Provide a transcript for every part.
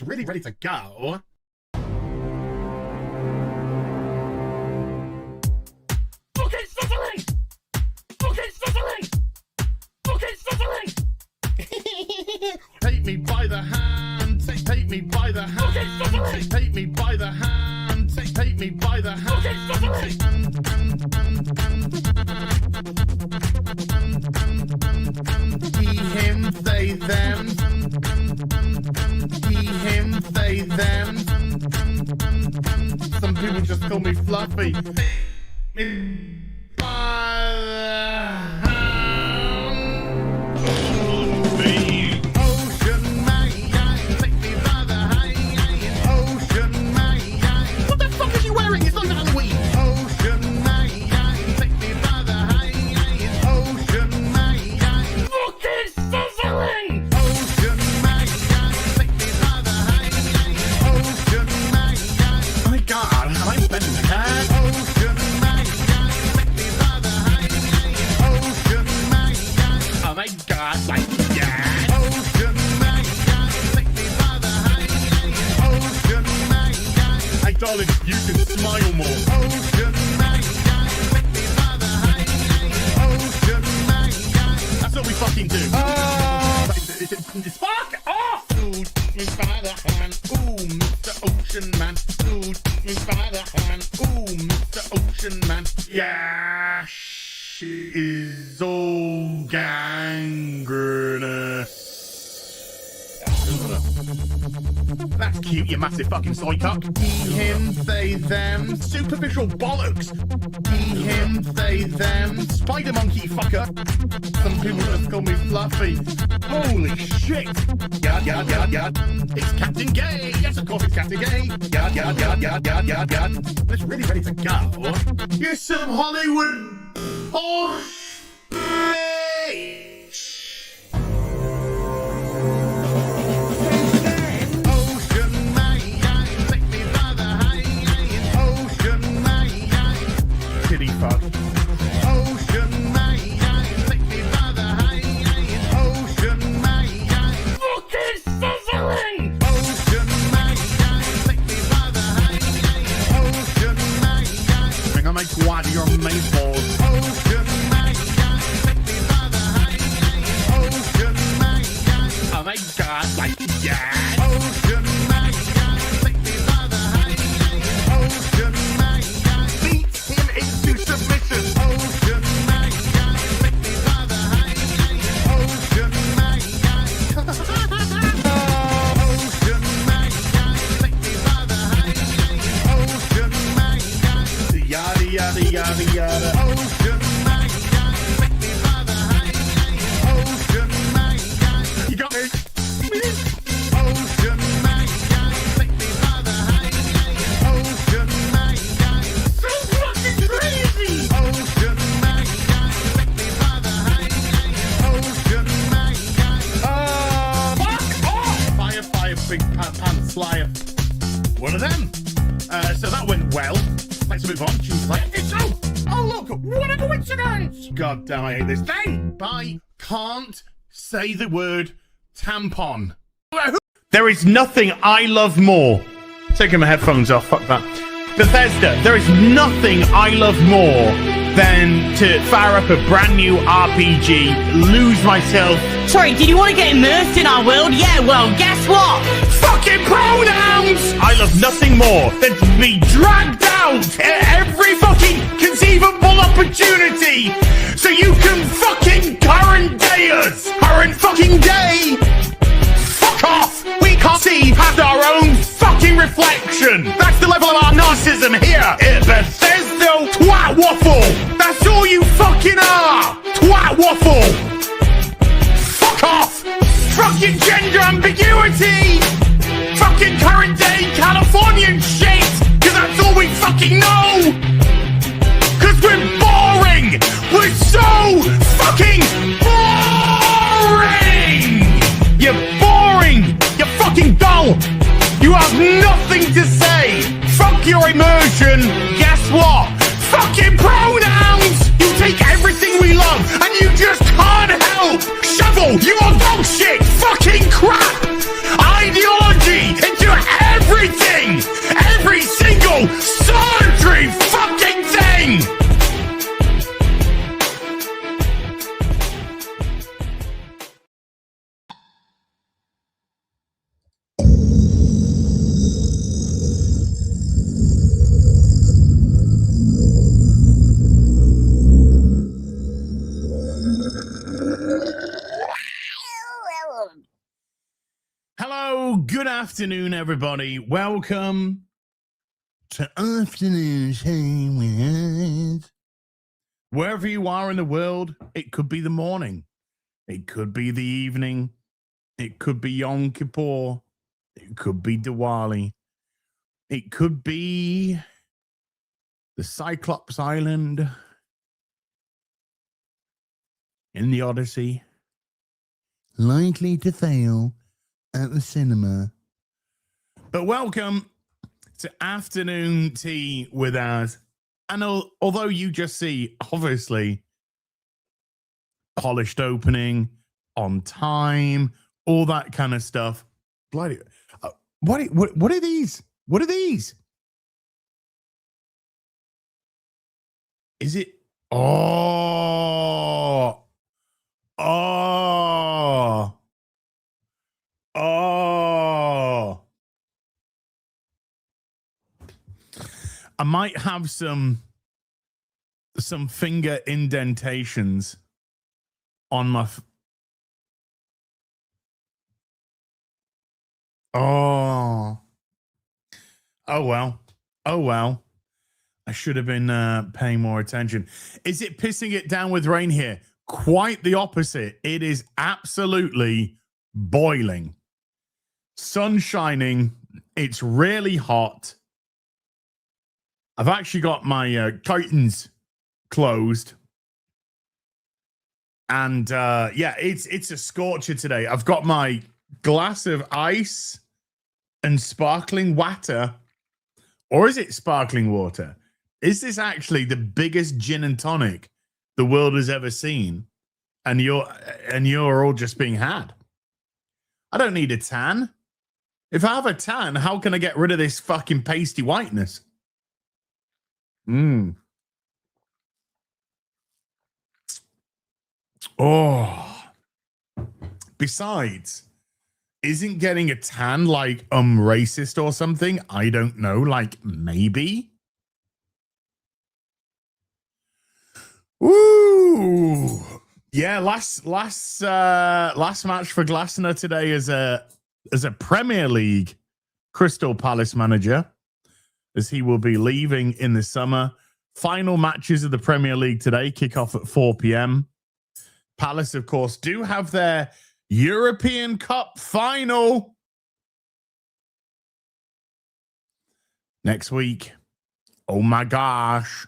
Really ready to go. Fucking stuttering! Fucking stuttering! Fucking stuttering! Take me by the hand, take me by the hand, take me by the hand, take me by the hand. He, him, they, them. He, him, they, them. Some people just call me Fluffy. Me by the hand. Ocean man, take me by the hand. Ocean man. What the fuck is he wearing? It's not Halloween. Ocean man, take me by the hand. Ocean man. Fucking sizzling. Ocean man, take me by the hand. Ocean man. My God, am I spending the cash? Ocean man, take me by the hand. Ocean man. Oh my God, like that. Ocean man, take me by the hand. Ocean man. Hey darling, you can smile more. Ocean man, take me by the hand. Ocean man. That's what we fucking do. Spark off! Ooh, me by the hand. Ooh, Mr. Ocean Man. Ooh, me by the hand. Ooh, Mr. Ocean Man. Yeah, she is all gangrenous. That's cute, you massive fucking soy cock. He, him, they, them. Superficial bollocks. He, him, they, them. Spider monkey fucker. Some people just call me Fluffy. Holy shit. Yad, yad, yad, yad. It's Captain Gay. Yes, of course it's Captain Gay. Yad, yad, yad, yad, yad, yad, yad. It's really ready to go. Here's some Hollywood horse bitch. Kitty fuck. Ocean man, take me by the hand. Ocean man, fucking sizzling. Ocean man, take me by the hand. Ocean man, bring on my quad, your main balls. Ocean man, take me by the hand. Ocean man, oh my God, like that. Ocean man, take me by the hand. Ocean man. Into submission. Ocean man, take me by the hand. Ocean man. Ocean man, take me by the hand. Ocean man. Yada yada yada yada. Ocean man, take me by the hand. Ocean man. You got me. Ocean man, take me by the hand. Ocean man. Crazy! Ocean man, take me by the hand. Ocean man. Fuck off! Fire, fire, big pants, flyer. One of them. So that went well. Let's move on. Choose like it's oh look, what a coincidence! God damn, I hate this thing. I can't say the word tampon. There is nothing I love more. Taking my headphones off. Fuck that. Bethesda, there is nothing I love more than to fire up a brand new RPG, lose myself. Sorry, did you want to get immersed in our world? Yeah, well, guess what? Fucking pronouns! I love nothing more than to be dragged out at every fucking conceivable opportunity so you can fucking current day us. Current fucking day! Fuck off! We can't see past our own fucking reflection. That's the level of our narcissism here at Bethesda. Twat waffle. That's all you fucking are. Twat waffle. Fuck off. Fucking gender ambiguity. Fucking current day Californian shit. Cause that's all we fucking know. Cause we're boring. We're so fucking boring. You're boring. You're fucking dull. You have nothing to say. Fuck your immersion. Guess what? Fucking pronouns. You take everything we love and you just can't help. Shovel, you are dog shit. Fucking crap. Ideology. afternoon, everybody. Welcome to Afternoon Tea with. Wherever you are in the world, it could be the morning, it could be the evening, it could be Yom Kippur, it could be Diwali, it could be the Cyclops Island in the Odyssey, likely to fail at the cinema. But welcome to Afternoon Tea with us. And although you just see, obviously, polished opening, on time, all that kind of stuff. Bloody, what are these? What are these? Is it? Oh. I might have some finger indentations on my. Oh well. I should have been paying more attention. Is it pissing it down with rain here? Quite the opposite. It is absolutely boiling. Sun shining. It's really hot. I've actually got my curtains closed. And yeah, it's a scorcher today. I've got my glass of ice and sparkling water. Or is it sparkling water? Is this actually the biggest gin and tonic the world has ever seen? And you're all just being had. I don't need a tan. If I have a tan, how can I get rid of this fucking pasty whiteness? Oh. Besides, isn't getting a tan like racist or something? I don't know. Like maybe. Ooh. Yeah, last match for Glasner today as a Premier League Crystal Palace manager, as he will be leaving in the summer. Final matches of the Premier League today kick off at 4 p.m. Palace, of course, do have their European Cup final next week. Oh my gosh.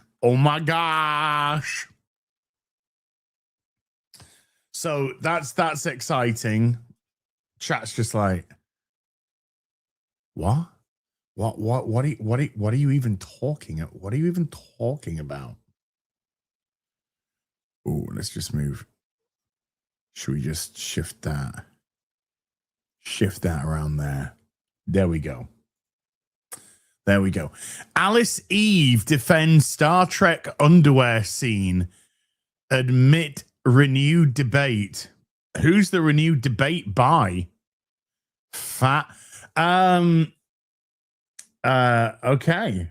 So that's exciting. Chat's just like, what? What are you even talking about? What are you even talking about? Oh, let's just move. Should we just shift that? Shift that around there. There we go. Alice Eve defends Star Trek underwear scene. Admit renewed debate. Who's the renewed debate by? Fat. Okay.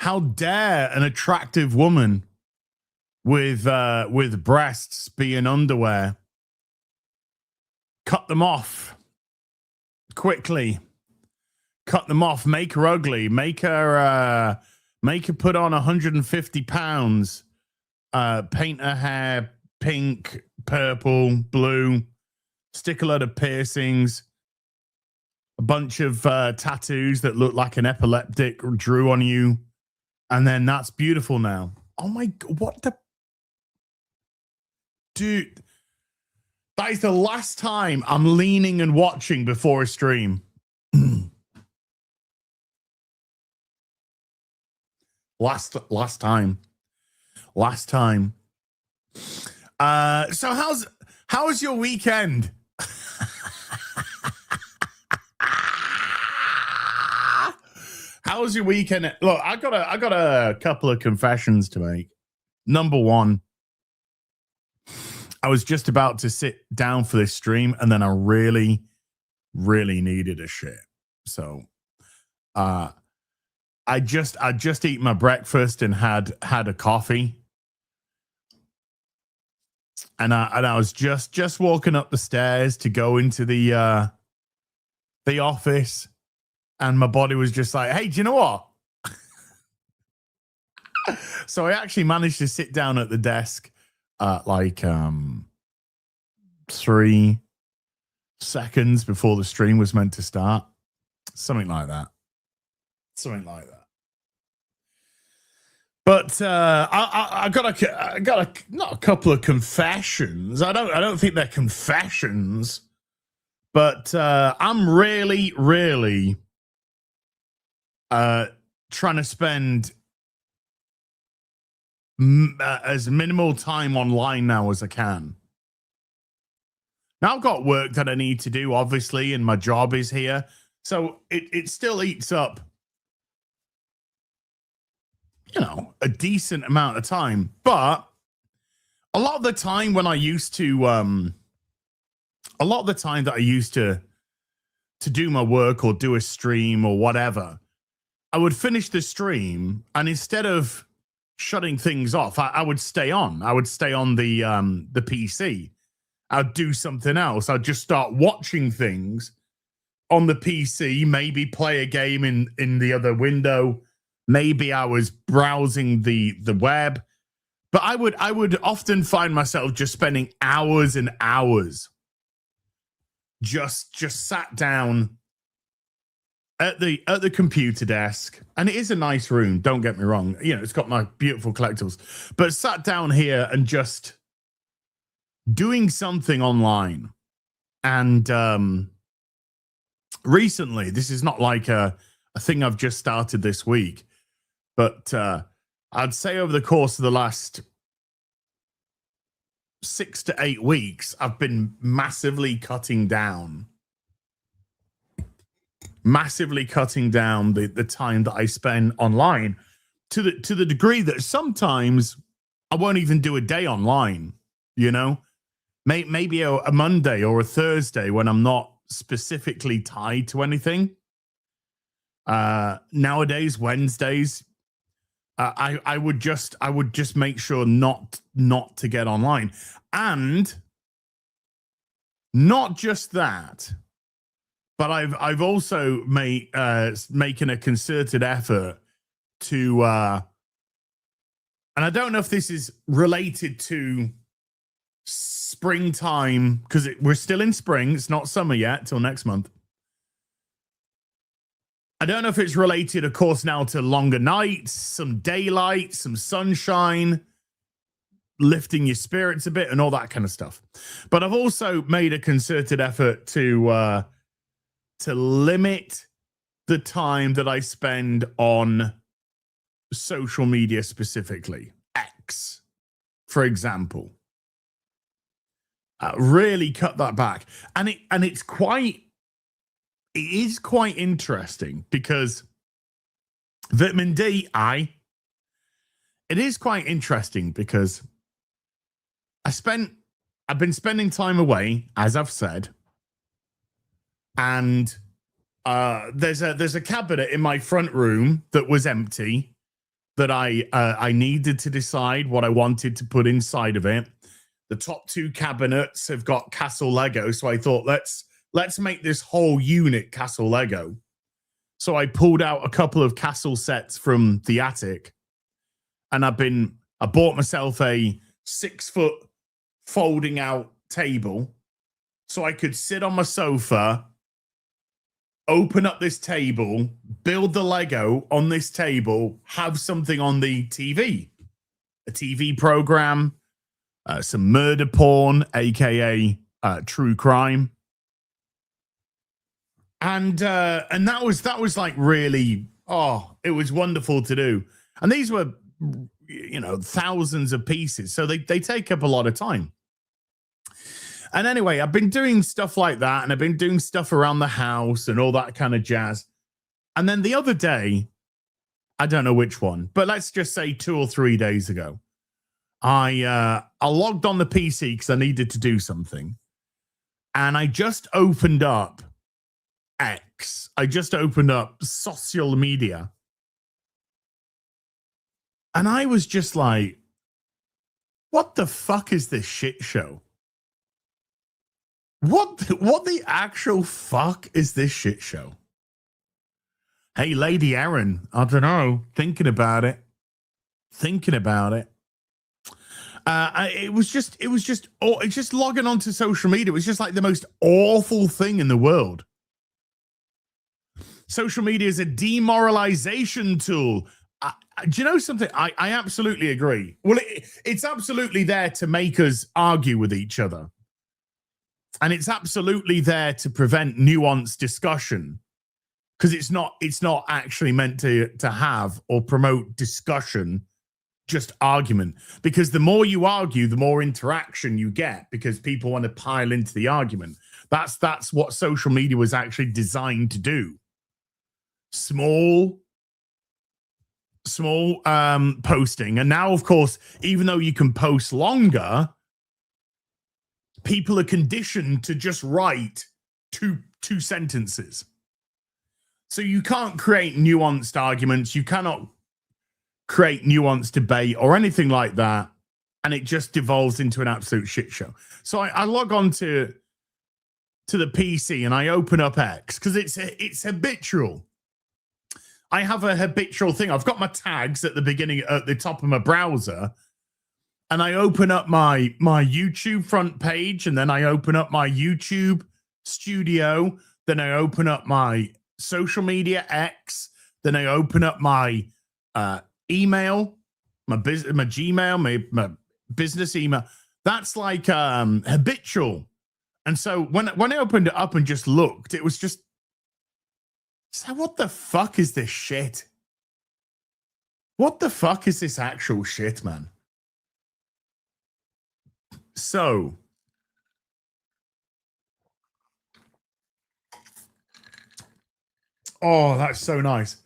How dare an attractive woman with breasts be in underwear? Cut them off quickly. Cut them off. Make her ugly. Make her put on 150 pounds. Paint her hair pink, purple, blue. Stick a lot of piercings. A bunch of tattoos that look like an epileptic drew on you. And then that's beautiful now. Oh my God, what the? Dude, that is the last time I'm leaning and watching before a stream. Last time. So how's your weekend? How's your weekend? Look, I got a couple of confessions to make. Number one, I was just about to sit down for this stream, and then I really, really needed a shit. So, I just eat my breakfast and had a coffee, and I was just walking up the stairs to go into the the office, and my body was just like, hey, do you know what? So I actually managed to sit down at the desk at like 3 seconds before the stream was meant to start. Something like that. But I got not a couple of confessions. I don't think they're confessions, but I'm really trying to spend as minimal time online now as I can. Now I've got work that I need to do, obviously, and my job is here, so it still eats up, you know, a decent amount of time. But a lot of the time when I used to, a lot of the time that I used to do my work or do a stream or whatever, I would finish the stream, and instead of shutting things off, I would stay on. I would stay on the PC. I'd do something else. I'd just start watching things on the PC, maybe play a game in the other window. Maybe I was browsing the web. But I would often find myself just spending hours and hours just sat down at the computer desk, and it is a nice room, don't get me wrong, you know, it's got my beautiful collectibles, but sat down here and just doing something online. And recently, this is not like a thing I've just started this week, but I'd say over the course of the last 6 to 8 weeks, I've been massively cutting down the time that I spend online, to the degree that sometimes I won't even do a day online, you know, maybe a Monday or a Thursday when I'm not specifically tied to anything. Nowadays, Wednesdays, I would just make sure not to get online. And not just that, but I've also making a concerted effort to and I don't know if this is related to springtime, because we're still in spring, it's not summer yet till next month. I don't know if it's related, of course, now to longer nights, some daylight, some sunshine, lifting your spirits a bit and all that kind of stuff. But I've also made a concerted effort to limit the time that I spend on social media, specifically X, for example. Really cut that back. And it is quite interesting, because vitamin D, it is quite interesting because I've been spending time away, as I've said, and there's a cabinet in my front room that was empty that I needed to decide what I wanted to put inside of it. The top 2 cabinets have got Castle Lego, so I thought let's make this whole unit Castle Lego. So I pulled out a couple of Castle sets from the attic, and I bought myself a 6-foot folding out table so I could sit on my sofa, open up this table, build the Lego on this table, have something on the TV, a TV program, some murder porn, aka true crime. And that was like really, it was wonderful to do. And these were, you know, thousands of pieces, so they take up a lot of time. And anyway, I've been doing stuff like that, and I've been doing stuff around the house and all that kind of jazz. And then the other day, I don't know which one, but let's just say 2 or 3 days ago, I logged on the PC because I needed to do something, and I just opened up X. I just opened up social media, and I was just like, what the fuck is this shit show? What the actual fuck is this shit show? Hey, Lady Erin, I don't know. Thinking about it. It's just logging onto social media. It was just like the most awful thing in the world. Social media is a demoralization tool. Do you know something? I absolutely agree. Well, it's absolutely there to make us argue with each other. And it's absolutely there to prevent nuanced discussion, because it's not actually meant to have or promote discussion, just argument. Because the more you argue, the more interaction you get, because people want to pile into the argument. That's what social media was actually designed to do. Small posting. And now, of course, even though you can post longer, people are conditioned to just write two sentences. So you can't create nuanced arguments. You cannot create nuanced debate or anything like that. And it just devolves into an absolute shit show. So I log on to the PC and I open up X because it's habitual. I have a habitual thing. I've got my tags at the beginning, at the top of my browser, and I open up my YouTube front page, and then I open up my YouTube studio, then I open up my social media X, then I open up my email, my Gmail, my business email. That's like habitual. And so when I opened it up and just looked, it was just, so what the fuck is this shit? What the fuck is this actual shit, man? So, oh, that's so nice.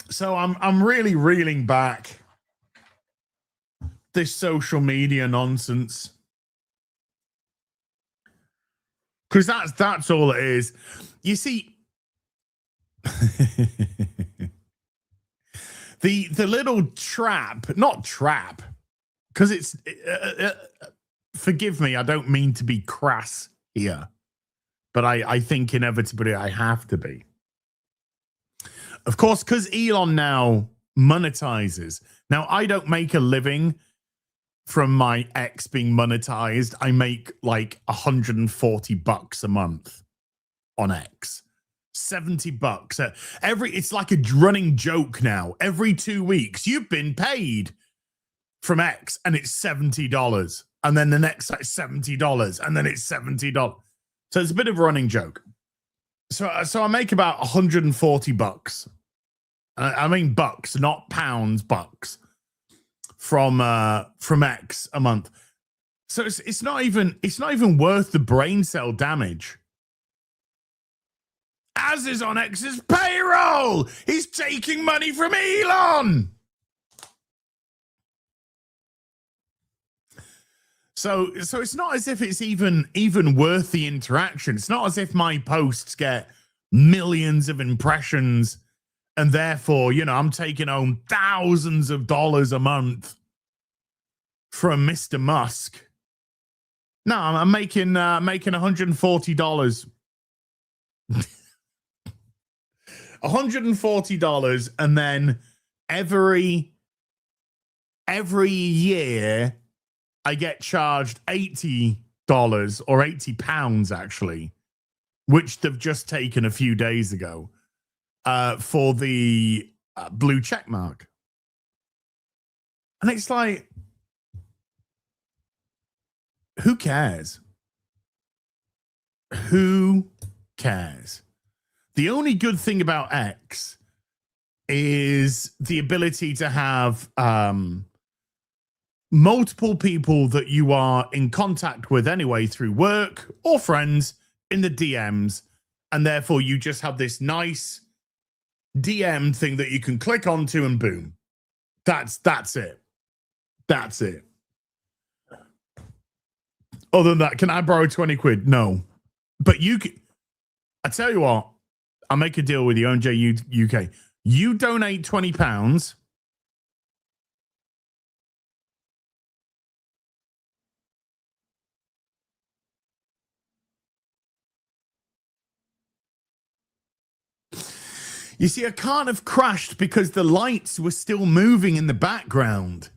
So I'm really reeling back this social media nonsense, because that's all it is. You see, the little trap, not trap, because it's forgive me, I don't mean to be crass here, but I think inevitably I have to be. Of course, because Elon now monetizes. Now, I don't make a living from my X being monetized. I make like $140 a month on X. $70 it's like a running joke now. Every 2 weeks, you've been paid from X, and it's $70. And then the next like $70, and then it's $70. So it's a bit of a running joke. So I make about $140. I mean bucks, not pounds, bucks from X a month. So it's not even worth the brain cell damage. As is on X's payroll, he's taking money from Elon. So it's not as if it's even worth the interaction. It's not as if my posts get millions of impressions, and therefore, I'm taking home thousands of dollars a month from Mr. Musk. No, I'm making $140. $140, and then every year I get charged $80 or £80 actually, which they've just taken a few days ago, for the blue check mark. And it's like, who cares? Who cares? The only good thing about X is the ability to have multiple people that you are in contact with anyway through work or friends in the DMs, and therefore you just have this nice DM thing that you can click onto and boom. That's it. That's it. Other than that, can I borrow 20 quid? No. But you can, I tell you what, I'll make a deal with you, ONJ UK. You donate £20. You see, I can't have crashed because the lights were still moving in the background.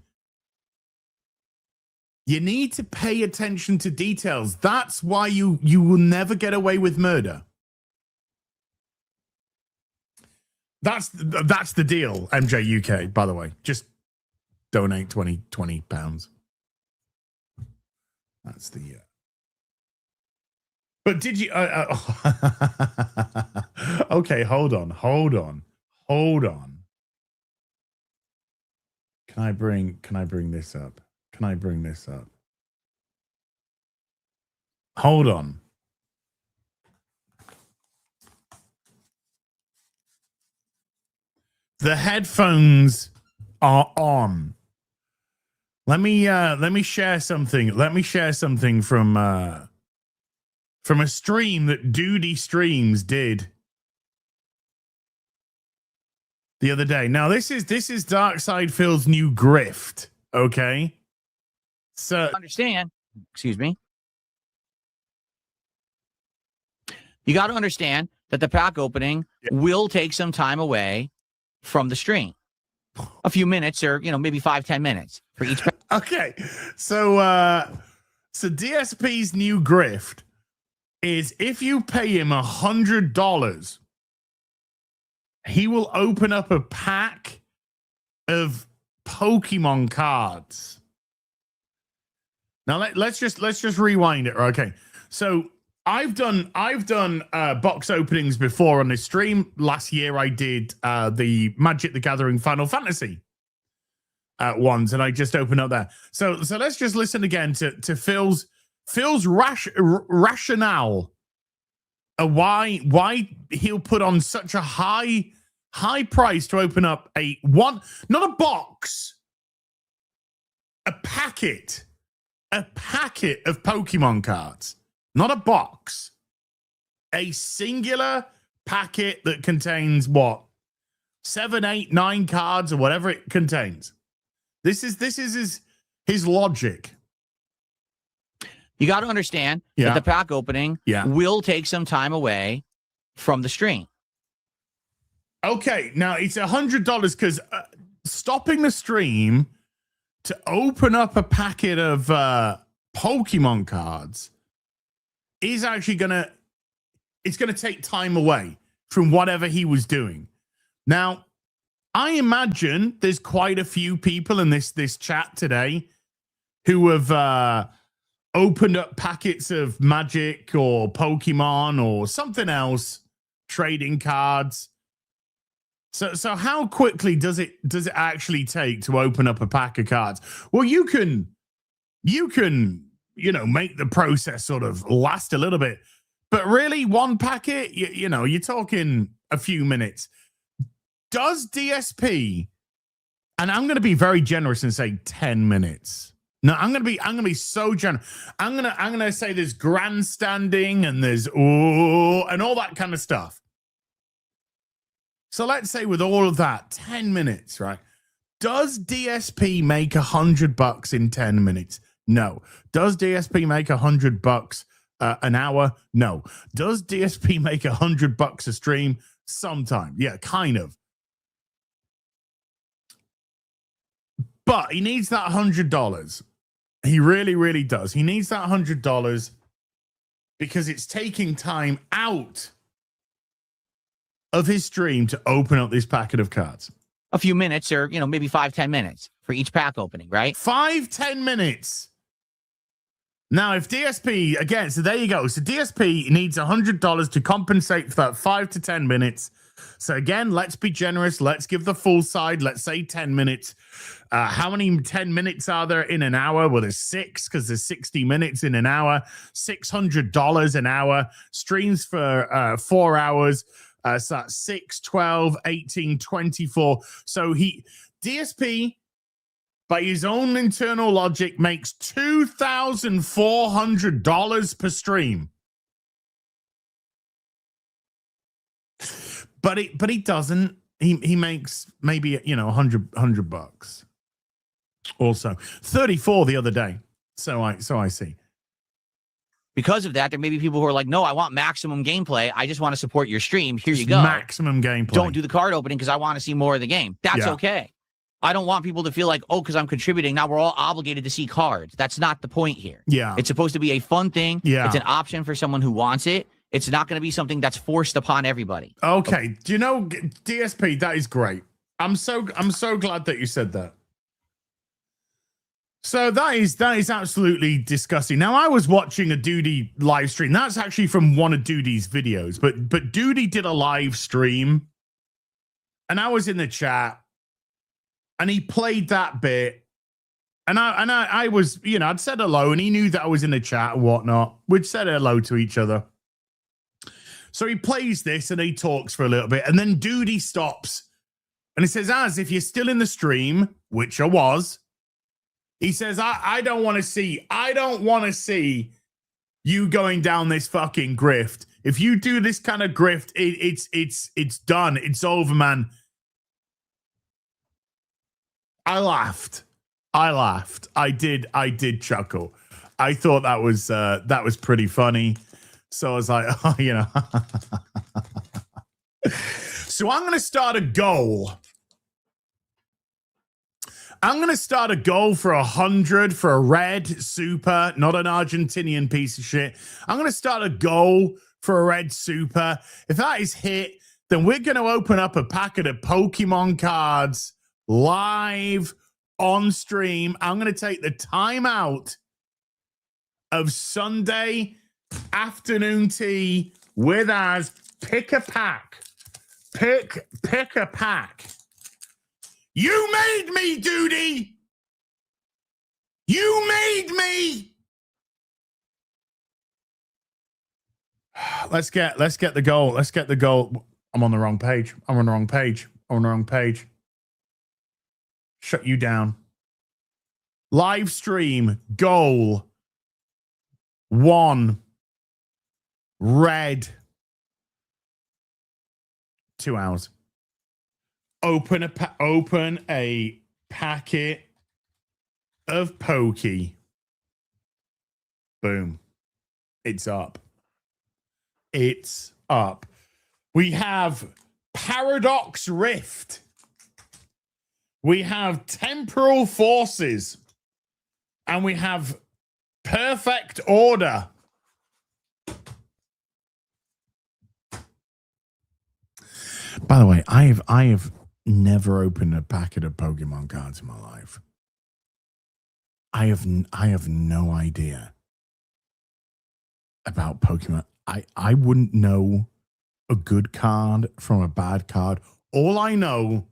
You need to pay attention to details. That's why you will never get away with murder. That's the deal, MJ UK, by the way. Just donate 20 pounds. That's the but did you okay, hold on. Can I bring this up? Hold on. The headphones are on. Let me share something. Let me share something from a stream that Duty Streams did the other day. Now this is Darkside Phil's new grift. Okay, so understand. Excuse me. You got to understand that the pack opening will take some time away from the stream. A few minutes, or maybe 5-10 minutes for each pack. Okay, so DSP's new grift is if you pay him $100, he will open up a pack of Pokemon cards. Now let's just rewind it. Okay, so I've done box openings before on this stream. Last year I did the Magic the Gathering Final Fantasy ones, and I just opened up there. So let's just listen again to Phil's rationale of why he'll put on such a high price to open up not a box, a packet of Pokemon cards. Not a box, a singular packet that contains what? 7, 8, 9 cards or whatever it contains. This is his logic. You got to understand that the pack opening will take some time away from the stream. Okay, now it's $100 because stopping the stream to open up a packet of Pokemon cards is actually gonna take time away from whatever he was doing. Now, I imagine there's quite a few people in this chat today who have opened up packets of Magic or Pokemon or something else, trading cards. So how quickly does it actually take to open up a pack of cards? Well, you can make the process sort of last a little bit, but really one packet, you're talking a few minutes. Does DSP, and I'm going to be very generous and say 10 minutes. No, I'm going to be so generous. I'm going to say there's grandstanding and there's and all that kind of stuff. So let's say with all of that, 10 minutes, right? Does DSP make $100 in 10 minutes? No. Does DSP make $100 an hour? No. Does DSP make $100 a stream? Sometime. Yeah, kind of. But he needs that $100. He really, really does. He needs that $100 because it's taking time out of his stream to open up this packet of cards. A few minutes, or maybe 5-10 minutes for each pack opening, right? 5-10 minutes. Now, if DSP, again, so there you go. So DSP needs $100 to compensate for that 5 to 10 minutes. So again, let's be generous. Let's give the full side. Let's say 10 minutes. How many 10 minutes are there in an hour? Well, there's 6 because there's 60 minutes in an hour. $600 an hour. Streams for 4 hours. So that's 6, 12, 18, 24. So DSP, by his own internal logic, makes $2,400 per stream. But he doesn't. He makes maybe $100 also. 34 the other day. So I see. because of that, there may be people who are like, no, I want maximum gameplay. I just want to support your stream. Here you Just go. Maximum gameplay. Don't do the card opening because I want to see more of the game. That's Yeah. okay. I don't want people to feel like, oh, because I'm contributing, now we're all obligated to see cards. That's not the point here. Yeah. It's supposed to be a fun thing. Yeah. It's an option for someone who wants it. It's not going to be something that's forced upon everybody. Okay. Do you know, DSP, that is great. I'm so glad that you said that. So that is absolutely disgusting. Now, I was watching a Duty live stream. That's actually from one of Duty's videos, but Duty did a live stream, and I was in the chat, and he played that bit, and I was, you know, I'd said hello, and he knew that I was in the chat and whatnot. We'd said hello to each other. So he plays this, and he talks for a little bit, and then Duty stops, and he says, "Az, if you're still in the stream," which I was. He says, I don't want to see you going down this fucking grift. If you do this kind of grift, it's done. It's over, man. I laughed. I did chuckle. I thought that was pretty funny. So I was like, oh, you know. So I'm going to start a goal. I'm going to start a goal for 100 for a red super, not an Argentinian piece of shit. I'm going to start a goal for a red super. If that is hit, then we're going to open up a packet of Pokemon cards live on stream. I'm going to take the time out of Sunday afternoon tea with us. Pick a pack. Pick a pack. You made me, Duty. You made me. Let's get the goal. Let's get the goal. I'm on the wrong page. I'm on the wrong page. I'm on the wrong page. Shut you down. Live stream goal 1 red 2 hours. Open a packet of Pokey. Boom. It's up. It's up. We have Paradox Rift. We have Temporal Forces. And we have Perfect Order. By the way, I have never opened a packet of Pokemon cards in my life. I have no idea about Pokemon. I wouldn't know a good card from a bad card. All I know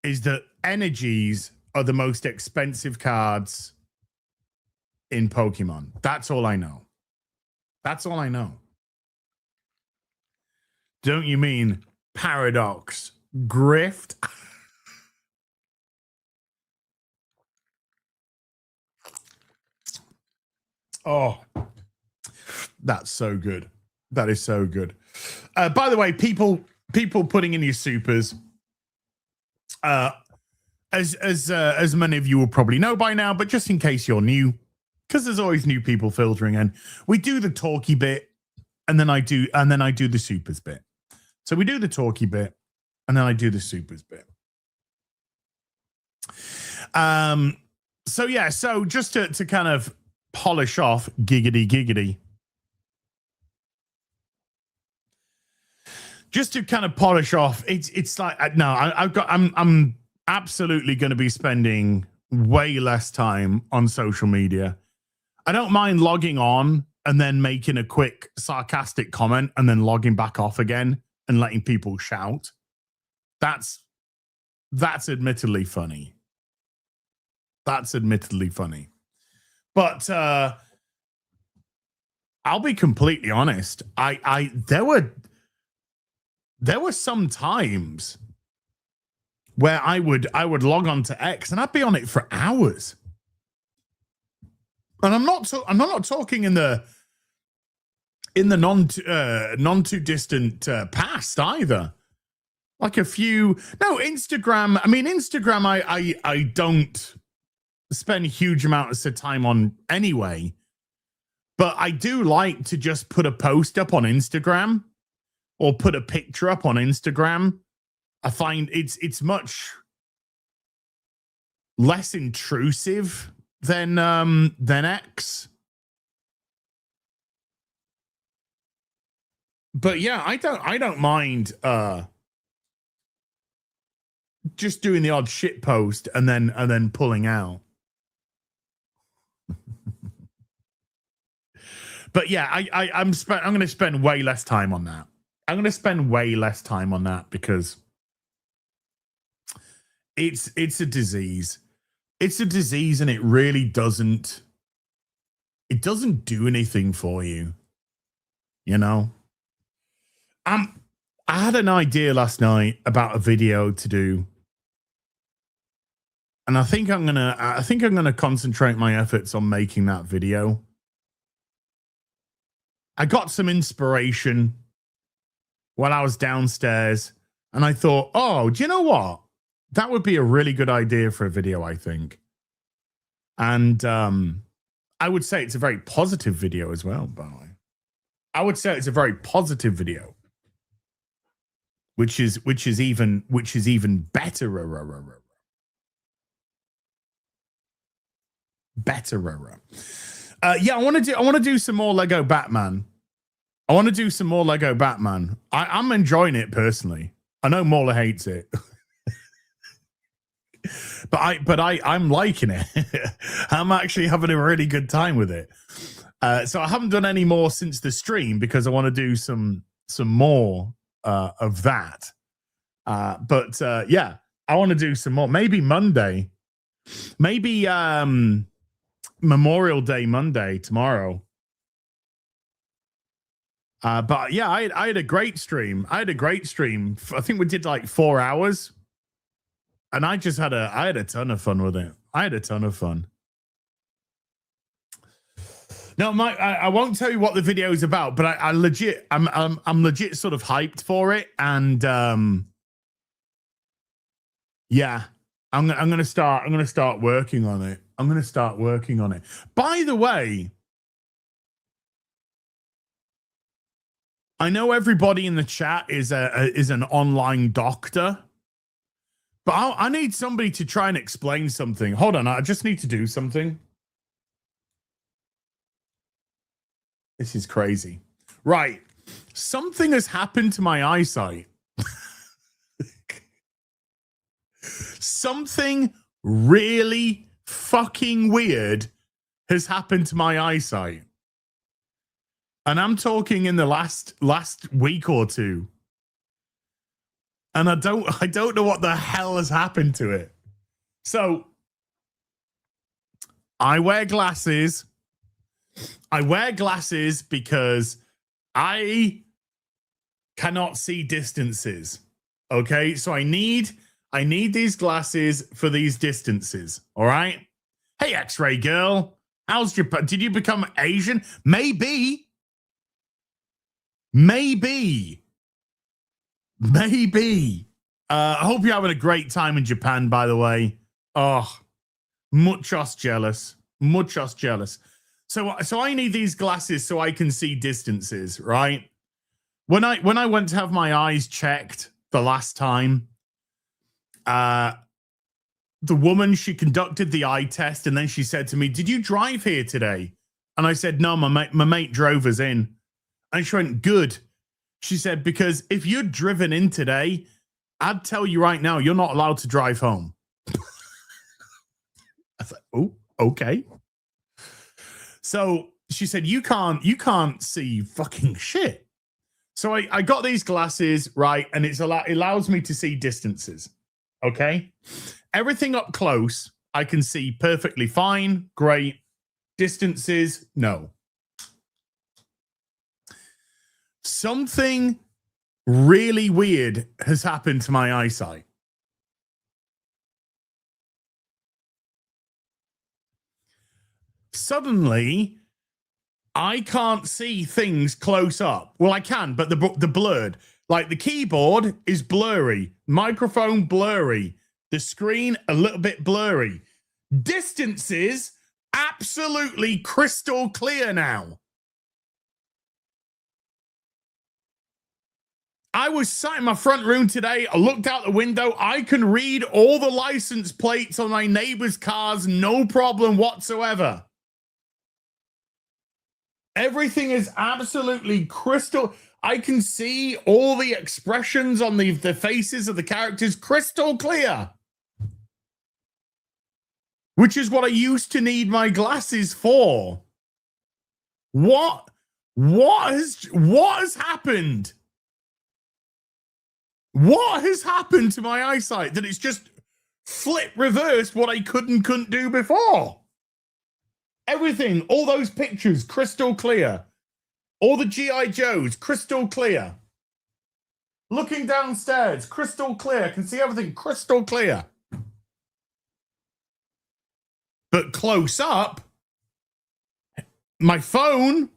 is that energies are the most expensive cards in Pokemon. That's all I know. That's all I know. Don't you mean Paradox Grift? Oh, that's so good. That is so good. By the way, people putting in your supers. As many of you will probably know by now, but just in case you're new, because there's always new people filtering in, we do the talky bit, and then I do the supers bit. So we do the talky bit, and then I do the supers bit. So yeah, so just to kind of polish off giggity. Just to kind of polish off, it's like no, I'm absolutely going to be spending way less time on social media. I don't mind logging on and then making a quick sarcastic comment and then logging back off again and letting people shout. That's admittedly funny. That's admittedly funny. But I'll be completely honest. There were some times where I would log on to X and I'd be on it for hours. And I'm not talking in the non too distant past either. Like Instagram. I mean, Instagram. I don't spend a huge amount of time on anyway. But I do like to just put a post up on Instagram or put a picture up on Instagram. I find it's much less intrusive than X. But yeah, I don't mind just doing the odd shit post and then pulling out. But yeah, I'm going to spend way less time on that. I'm going to spend way less time on that because it's a disease. It's a disease, and it really doesn't do anything for you. You know? I had an idea last night about a video to do. And I think I'm gonna concentrate my efforts on making that video. I got some inspiration while I was downstairs, and I thought, oh, do you know what? That would be a really good idea for a video, I think. And I would say it's a very positive video as well, by the way. I would say it's a very positive video, which is even better. Yeah, I want to do some more Lego Batman. I'm enjoying it personally. I know Mauler hates it. but I'm liking it. I'm actually having a really good time with it. So I haven't done any more since the stream because I want to do some more of that. But yeah, I want to do some more. Maybe Monday. Maybe Memorial Day Monday tomorrow. But yeah, I had a great stream. I think we did like 4 hours. And I had a ton of fun with it. No, I won't tell you what the video is about, but I'm legit sort of hyped for it, and yeah, I'm gonna start working on it. By the way, I know everybody in the chat is an online doctor. But I need somebody to try and explain something. Hold on, I just need to do something. This is crazy. Right. Something has happened to my eyesight. Something really fucking weird has happened to my eyesight. And I'm talking in the last week or two. And I don't know what the hell has happened to it. So I wear glasses. Because I cannot see distances. Okay, so I need these glasses for these distances. All right. Hey, X-ray girl, did you become Asian? Maybe. I hope you're having a great time in Japan, by the way. Oh, muchos jealous. So I need these glasses so I can see distances, right? When I went to have my eyes checked the last time, the woman, she conducted the eye test, and then she said to me, "Did you drive here today?" And I said, "No, my mate drove us in." And she went, "Good." She said, "Because if you'd driven in today, I'd tell you right now, you're not allowed to drive home." I was like, "Oh, okay." So she said, you can't see fucking shit. So I got these glasses, right? And it allows me to see distances. Okay. Everything up close, I can see perfectly fine. Great. Distances, no. Something really weird has happened to my eyesight. Suddenly, I can't see things close up. Well, I can, but the blurred. Like the keyboard is blurry, microphone blurry, the screen a little bit blurry. Distances absolutely crystal clear now. I was sat in my front room today. I looked out the window. I can read all the license plates on my neighbor's cars, no problem whatsoever. Everything is absolutely crystal. I can see all the expressions on the faces of the characters crystal clear. Which is what I used to need my glasses for. What has happened? What has happened to my eyesight that it's just flip reversed what I couldn't do before? Everything, all those pictures, crystal clear. All the G.I. Joes, crystal clear. Looking downstairs, crystal clear. Can see everything, crystal clear. But close up, my phone,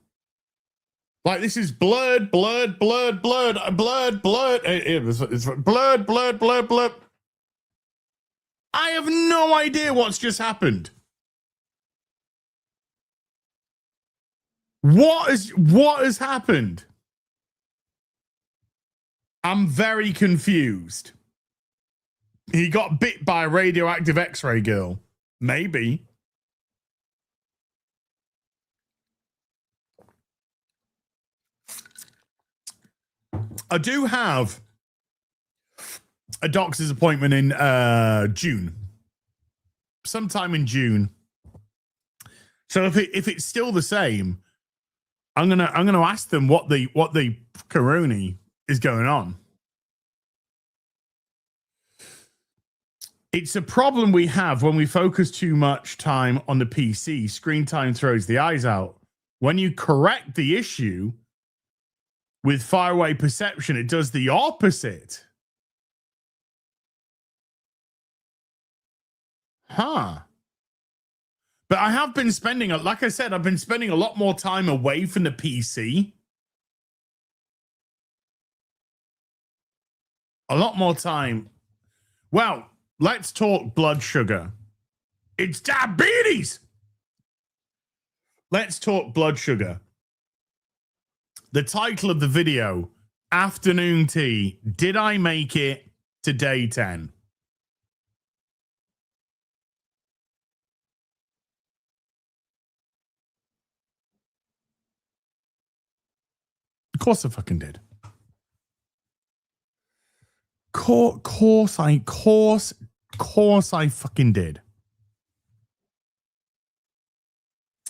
like this is blurred. It's blurred. I have no idea what's just happened. What has happened? I'm very confused. He got bit by a radioactive X-ray girl. Maybe. I do have a doctor's appointment in June. Sometime in June. So if it's still the same, I'm gonna ask them what the corona is going on. It's a problem we have when we focus too much time on the PC. Screen time throws the eyes out. When you correct the issue with faraway perception, it does the opposite. Huh. But I have been spending, like I said, I've been spending a lot more time away from the PC. A lot more time. Well, let's talk blood sugar. It's diabetes. Let's talk blood sugar. The title of the video, Afternoon Tea. Did I make it to day 10? Of course I fucking did. Course I fucking did.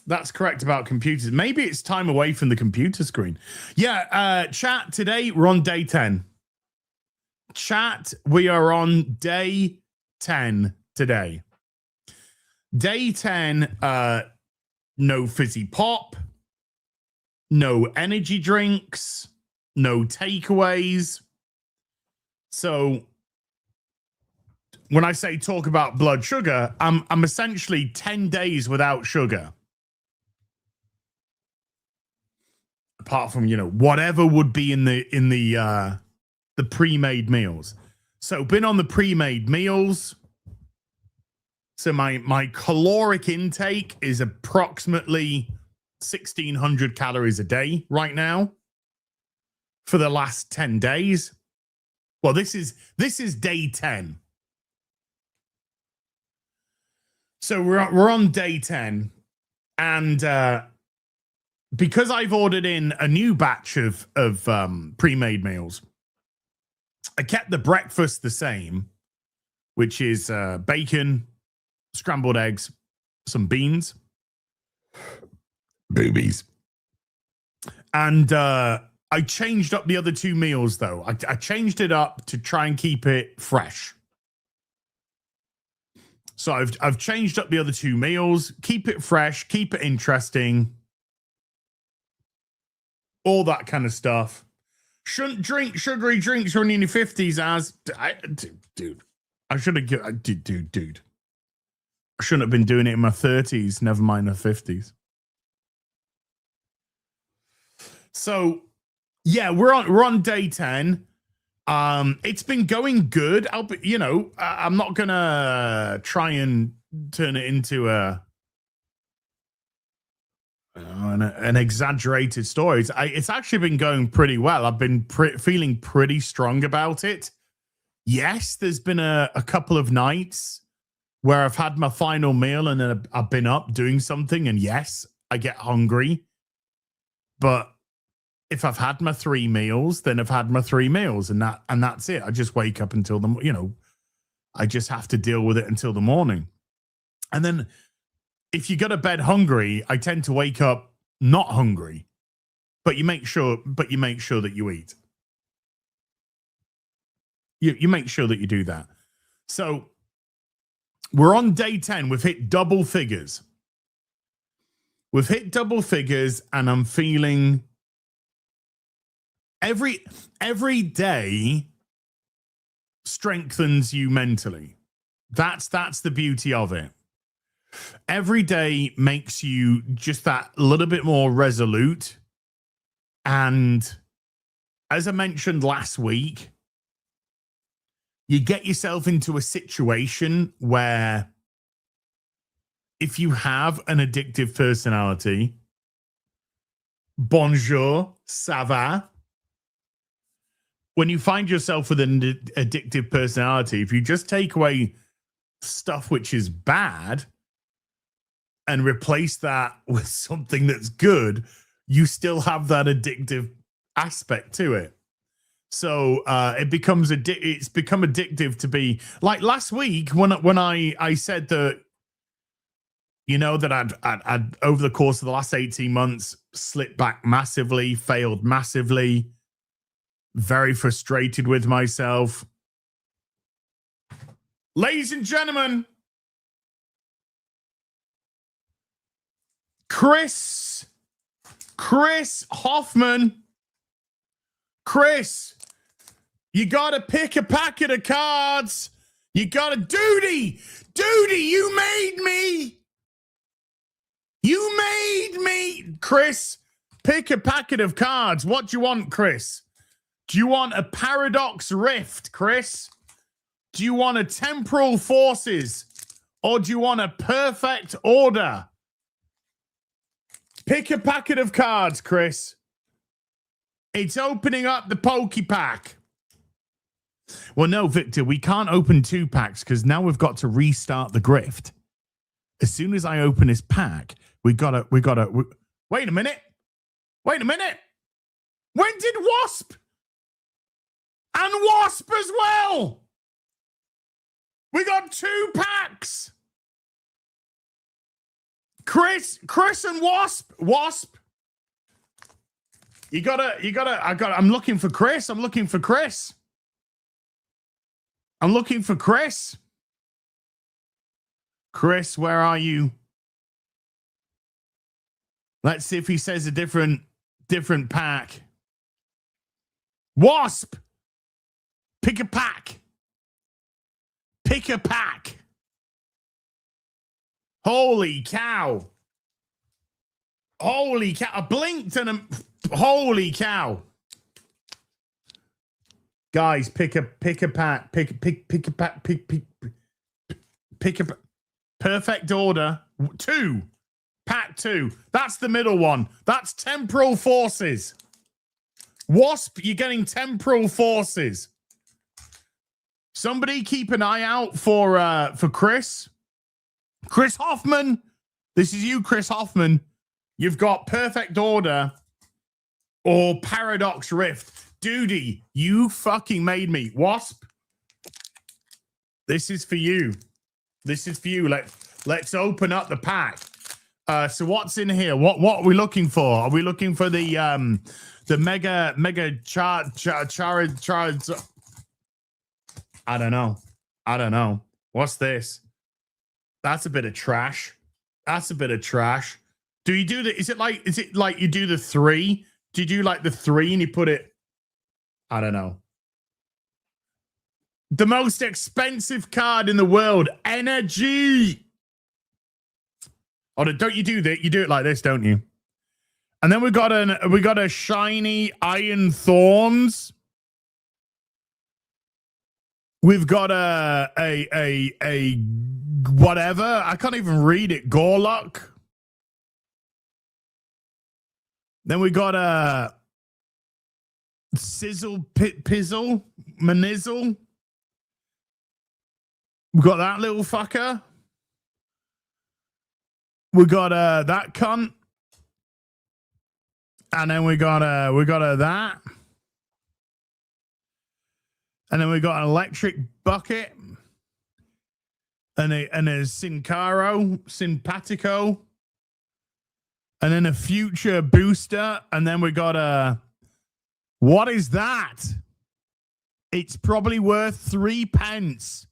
That's correct about computers. Maybe it's time away from the computer screen. Yeah, chat, today we're on day 10. Chat, we are on day 10 today. Day 10, no fizzy pop, no energy drinks, no takeaways. So when I say talk about blood sugar, I'm essentially 10 days without sugar. Apart from, whatever would be in the pre-made meals. So been on the pre-made meals. So my caloric intake is approximately 1,600 calories a day right now for the last 10 days. Well, this is day 10. So we're on day 10, and because I've ordered in a new batch of pre-made meals, I kept the breakfast the same, which is bacon, scrambled eggs, some beans, boobies, and I changed up the other two meals though. I changed it up to try and keep it fresh. So I've changed up the other two meals, keep it fresh, keep it interesting, all that kind of stuff. Shouldn't drink sugary drinks when you're in your 50s, dude. I should have, dude. I shouldn't have been doing it in my 30s, never mind the 50s. So, yeah, we're on day 10. It's been going good. I'm not gonna try and turn it into an exaggerated story. It's actually been going pretty well. I've been feeling pretty strong about it. Yes, there's been a couple of nights where I've had my final meal and then I've been up doing something, and yes, I get hungry. But if I've had my 3 meals, then I've had my 3 meals, and that's it. I just wake up until I just have to deal with it until the morning. And then if you go to bed hungry, I tend to wake up not hungry. But you make sure that you eat. You make sure that you do that. So we're on day 10. We've hit double figures. And I'm feeling every day strengthens you mentally. That's the beauty of it. Every day makes you just that little bit more resolute. And as I mentioned last week, you get yourself into a situation where if you have an addictive personality, bonjour, ça va. When you find yourself with an addictive personality, if you just take away stuff which is bad and replace that with something that's good, you still have that addictive aspect to it. So it's become addictive to be like last week when I said that, that I'd over the course of the last 18 months slipped back massively, failed massively, very frustrated with myself. Ladies and gentlemen, Chris Hoffman. Chris, you got to pick a packet of cards. You got to, Duty, you made me. Chris, pick a packet of cards. What do you want, Chris? Do you want a paradox rift, Chris? Do you want a temporal forces? Or do you want a perfect order? Pick a packet of cards, Chris. It's opening up the Poke Pack. Well, no, Victor, we can't open 2 packs because now we've got to restart the grift. As soon as I open this pack, we gotta. Wait a minute. When did Wasp? And Wasp as well. We got 2 packs. Chris and Wasp. I'm looking for Chris. Chris, where are you? Let's see if he says a different pack. Wasp. Pick a pack. Holy cow. I blinked and holy cow. Guys, pick a pack. Pick a pack. Pick a perfect order. 2. Pack 2. That's the middle one. That's temporal forces. Wasp, you're getting temporal forces. Somebody keep an eye out for Chris. Chris Hoffman. This is you, Chris Hoffman. You've got perfect order or paradox rift. Duty, you fucking made me. Wasp. This is for you. Let's open up the pack. So what's in here? What are we looking for? Are we looking for the mega char? I don't know. What's this? That's a bit of trash. Do you do the? Is it like you do the 3? Do you do like the 3 and you put it? I don't know. The most expensive card in the world, energy. Oh, don't you do that? You do it like this, don't you? And then we got a shiny Iron Thorns. We've got a whatever. I can't even read it. Gorlock. Then we got a sizzle pizzle manizzle. We got that little fucker. We got that cunt. And then we got that. And then we got an electric bucket. And a simpatico. And then a future booster. And then we got a, what is that? It's probably worth 3 pence.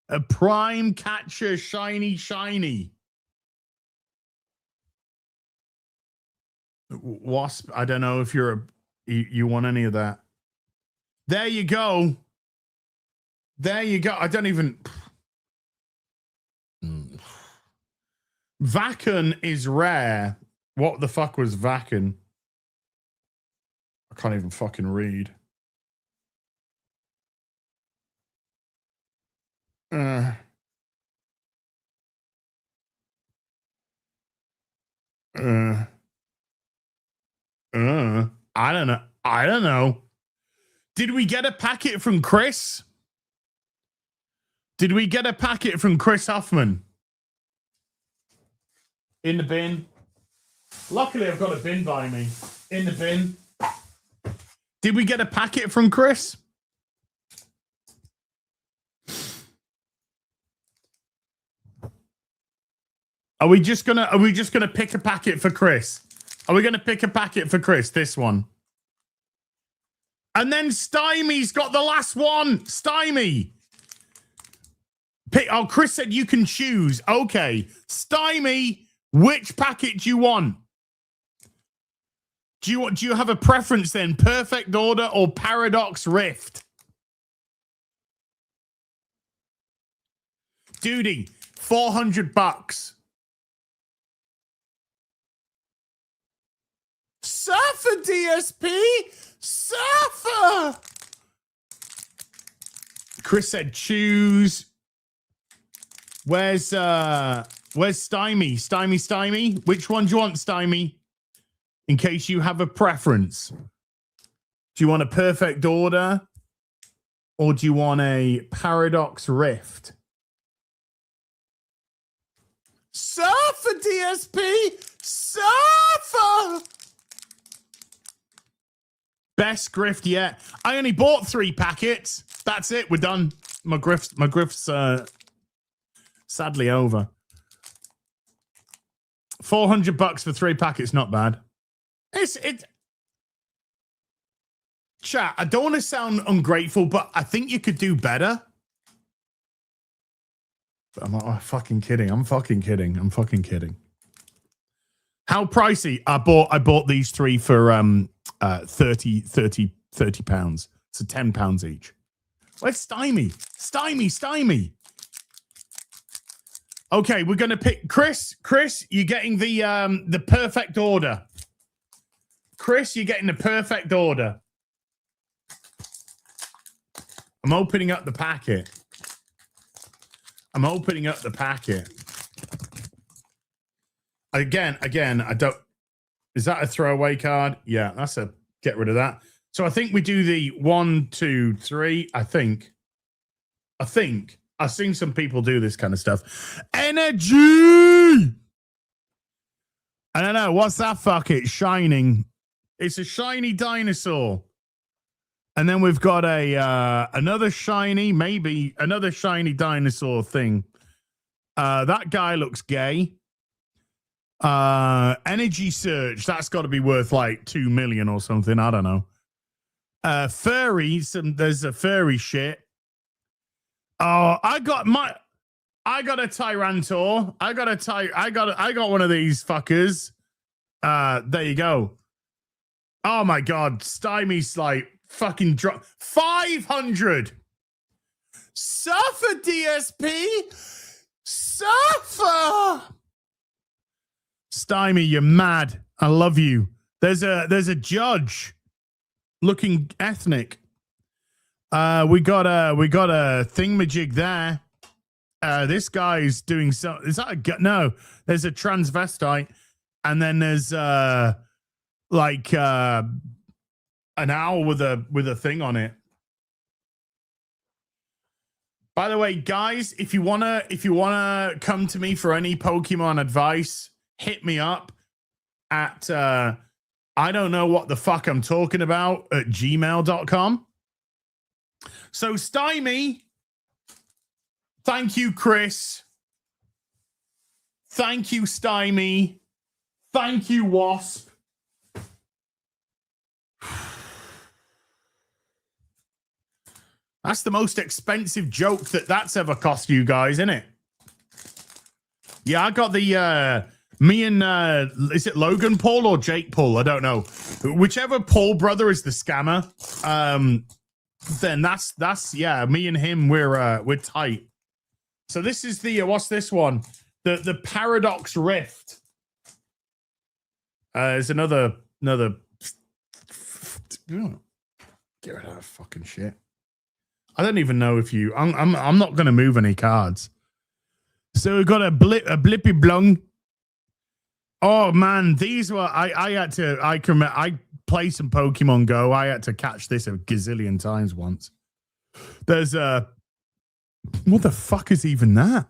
A prime catcher shiny. Wasp, I don't know if you want any of that. There you go. I don't even. Vacan is rare. What the fuck was Vacan? I can't even fucking read. I don't know. Did we get a packet from Chris? Did we get a packet from Chris Huffman? In the bin. Luckily, I've got a bin by me. In the bin. Did we get a packet from Chris? Are we just gonna pick a packet for Chris? Are we gonna pick a packet for Chris? This one. And then Stymie's got the last one. Stymie. Oh, Chris said you can choose. Okay. Stymie, which packet do you want? Do you have a preference then? Perfect Order or Paradox Rift? Duty, $400. Surfer DSP! Surfer! Chris said choose. Where's Stymie? Stymie? Which one do you want, Stymie? In case you have a preference. Do you want a Perfect Order? Or do you want a Paradox Rift? Surfer DSP! Surfer! Best grift yet. I only bought 3 packets. That's it. We're done. My grift's sadly over. $400 for 3 packets. Not bad. Chat, I don't want to sound ungrateful, but I think you could do better. But I'm fucking kidding. I'm fucking kidding. How pricey? I bought these 3 for 30 pounds. So £10 each. Where's Stymie? Stymie. Okay, we're gonna pick Chris. Chris, you're getting the Perfect Order. Chris, you're getting the Perfect Order. I'm opening up the packet. Again, I don't. Is that a throwaway card? Yeah, that's a get rid of that. So I think we do the 1, 2, 3. I think. I've seen some people do this kind of stuff. Energy! I don't know. What's that fuck? It's shining. It's a shiny dinosaur. And then we've got another shiny dinosaur thing. That guy looks gay. Energy Search. That's got to be worth like 2 million or something. I don't know. Furry. There's a furry shit. Oh, I got a Tyrantor. I got one of these fuckers. There you go. Oh my god, Stymie's like fucking drop 500. Surfer DSP. Surfer. Stymie, you're mad. I love you. There's a judge looking ethnic. We got a thingamajig there. This guy's doing so. Is that no? There's a transvestite, and then there's like an owl with a thing on it. By the way, guys, if you wanna come to me for any Pokemon advice, hit me up at I don't know what the fuck I'm talking about at gmail.com. So Stymie, thank you, Chris. Thank you, Stymie. Thank you, Wasp. That's the most expensive joke that's ever cost you guys, isn't it? Yeah, I got the me and is it Logan Paul or Jake Paul? I don't know. Whichever Paul brother is the scammer, then that's yeah, me and him we're tight. So this is the what's this one? The Paradox Rift. There's another get rid of that fucking shit. I don't even know if you. I'm not going to move any cards. So we've got a blippy blung. Oh man, these were I played some Pokemon Go. I had to catch this a gazillion times once. There's what the fuck is even that?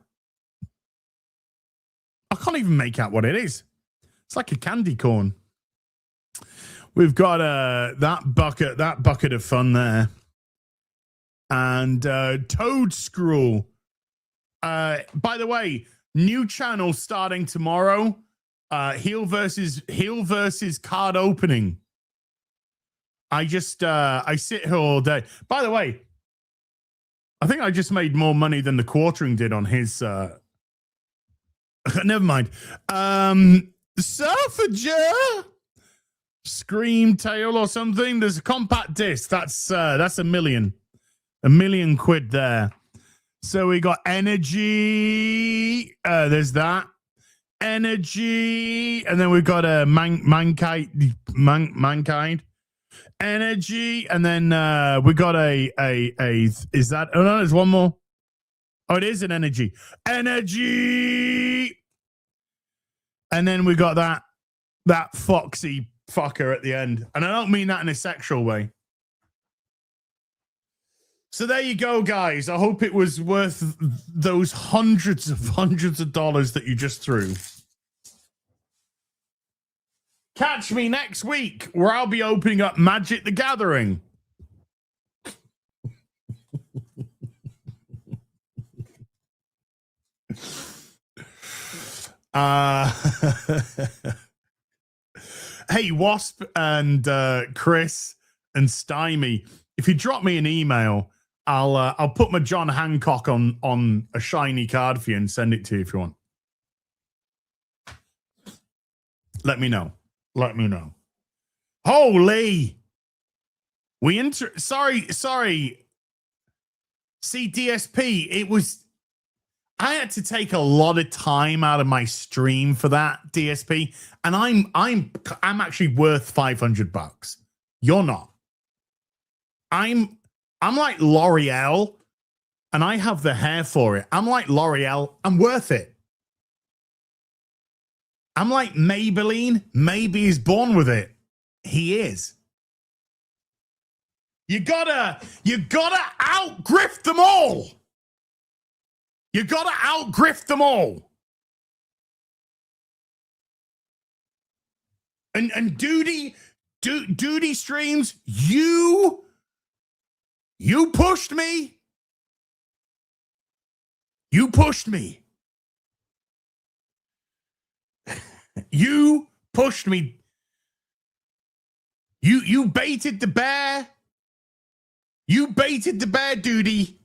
I can't even make out what it is. It's like a candy corn. We've got that bucket of fun there. And Toad Scroll. By the way, new channel starting tomorrow. Heel versus card opening. I sit here all day. By the way, I think I just made more money than the quartering did on his. Never mind. Surfager, Scream Tail or something. There's a compact disc. That's $1 million. $1 million there. So we got energy. There's that energy, and then we've got a mankind energy, and then we got a is that? Oh no, there's one more. Oh, it is an energy, and then we got that foxy fucker at the end, and I don't mean that in a sexual way. So there you go, guys. I hope it was worth those hundreds of dollars that you just threw. Catch me next week where I'll be opening up Magic the Gathering. Hey, Wasp and Chris and Stymie, if you drop me an email, I'll put my John Hancock on a shiny card for you and send it to you if you want. Let me know. Holy. Sorry. See, DSP, I had to take a lot of time out of my stream for that, DSP, and I'm actually worth $500. You're not. I'm like L'Oreal, and I have the hair for it. I'm like L'Oreal. I'm worth it. I'm like Maybelline. Maybe he's born with it. He is. You gotta out-grift them all. You gotta out-grift them all. And Duty streams, you pushed me. You pushed me. You pushed me. You baited the bear. You baited the bear, Duty.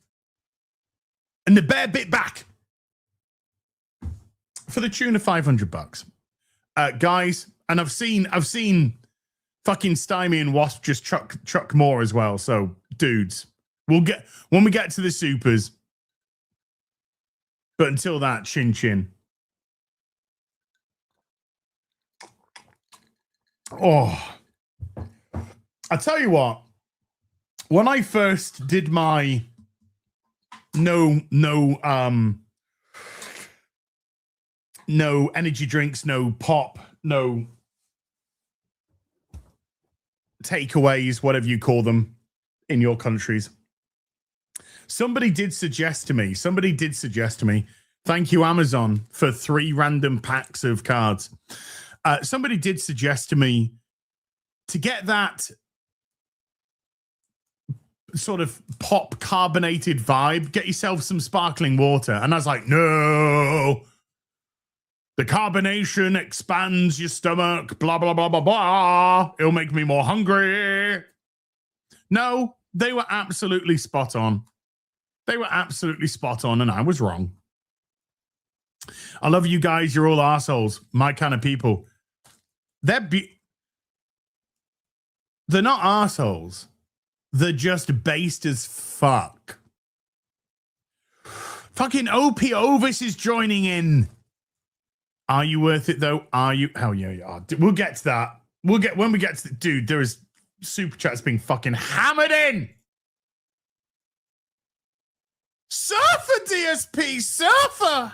And the bear bit back. For the tune of $500. Guys, and I've seen fucking Stymie and Wasp just chuck more as well. So, dudes, when we get to the supers. But until that, chin. Oh, I tell you what, when I first did my no energy drinks, no pop, no takeaways, whatever you call them in your countries. Somebody did suggest to me, thank you, Amazon, for 3 random packs of cards. Somebody did suggest to me to get that sort of pop carbonated vibe, get yourself some sparkling water. And I was like, no, the carbonation expands your stomach, blah, blah, blah, blah, blah. It'll make me more hungry. No, they were absolutely spot on. They were absolutely spot on, and I was wrong. I love you guys. You're all assholes. My kind of people. They're not assholes. They're just based as fuck. Fucking OP Ovis is joining in. Are you worth it, though? Are you? Hell yeah, you are. We'll get to that. When we get to dude, there is super chats being fucking hammered in. Surfer, DSP, surfer.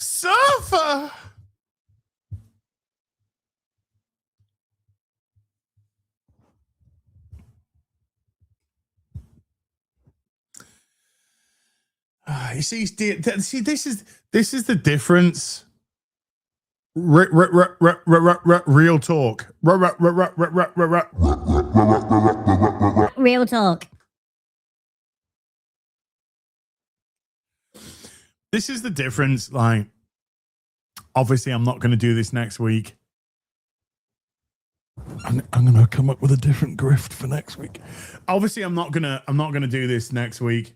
Surfer. You see, this is the difference. Real talk. Real talk. This is the difference. Like, obviously, I'm not going to do this next week. I'm going to come up with a different grift for next week. Obviously, I'm not going to do this next week.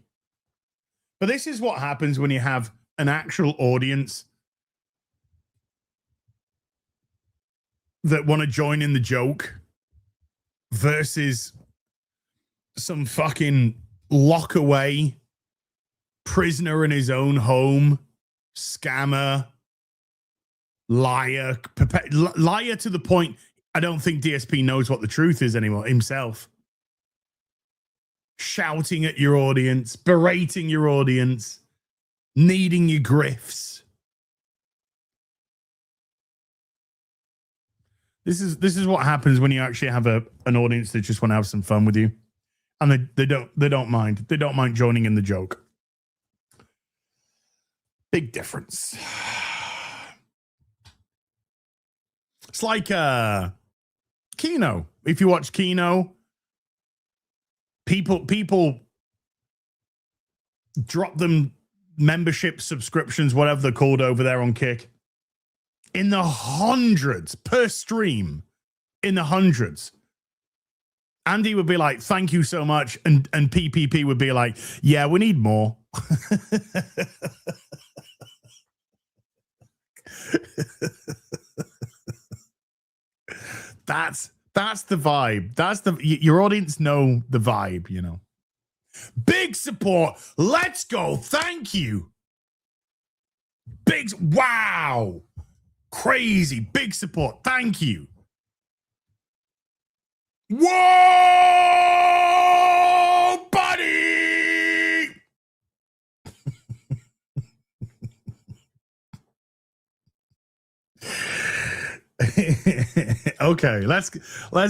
But this is what happens when you have an actual audience that want to join in the joke versus some fucking lock away prisoner in his own home, scammer, liar, liar to the point I don't think DSP knows what the truth is anymore himself. Shouting at your audience, berating your audience, needing your grifts. This is what happens when you actually have an audience that just want to have some fun with you, and they don't mind joining in the joke. Big difference. It's like Kino. If you watch Kino, people drop them membership subscriptions, whatever they're called over there on Kick, in the hundreds per stream, in the hundreds. Andy would be like, thank you so much. And PPP would be like, yeah, we need more. That's the vibe. Your audience know the vibe, you know. Big support. Let's go. Thank you. Wow. Crazy. Big support. Thank you. Whoa, buddy. Okay, let's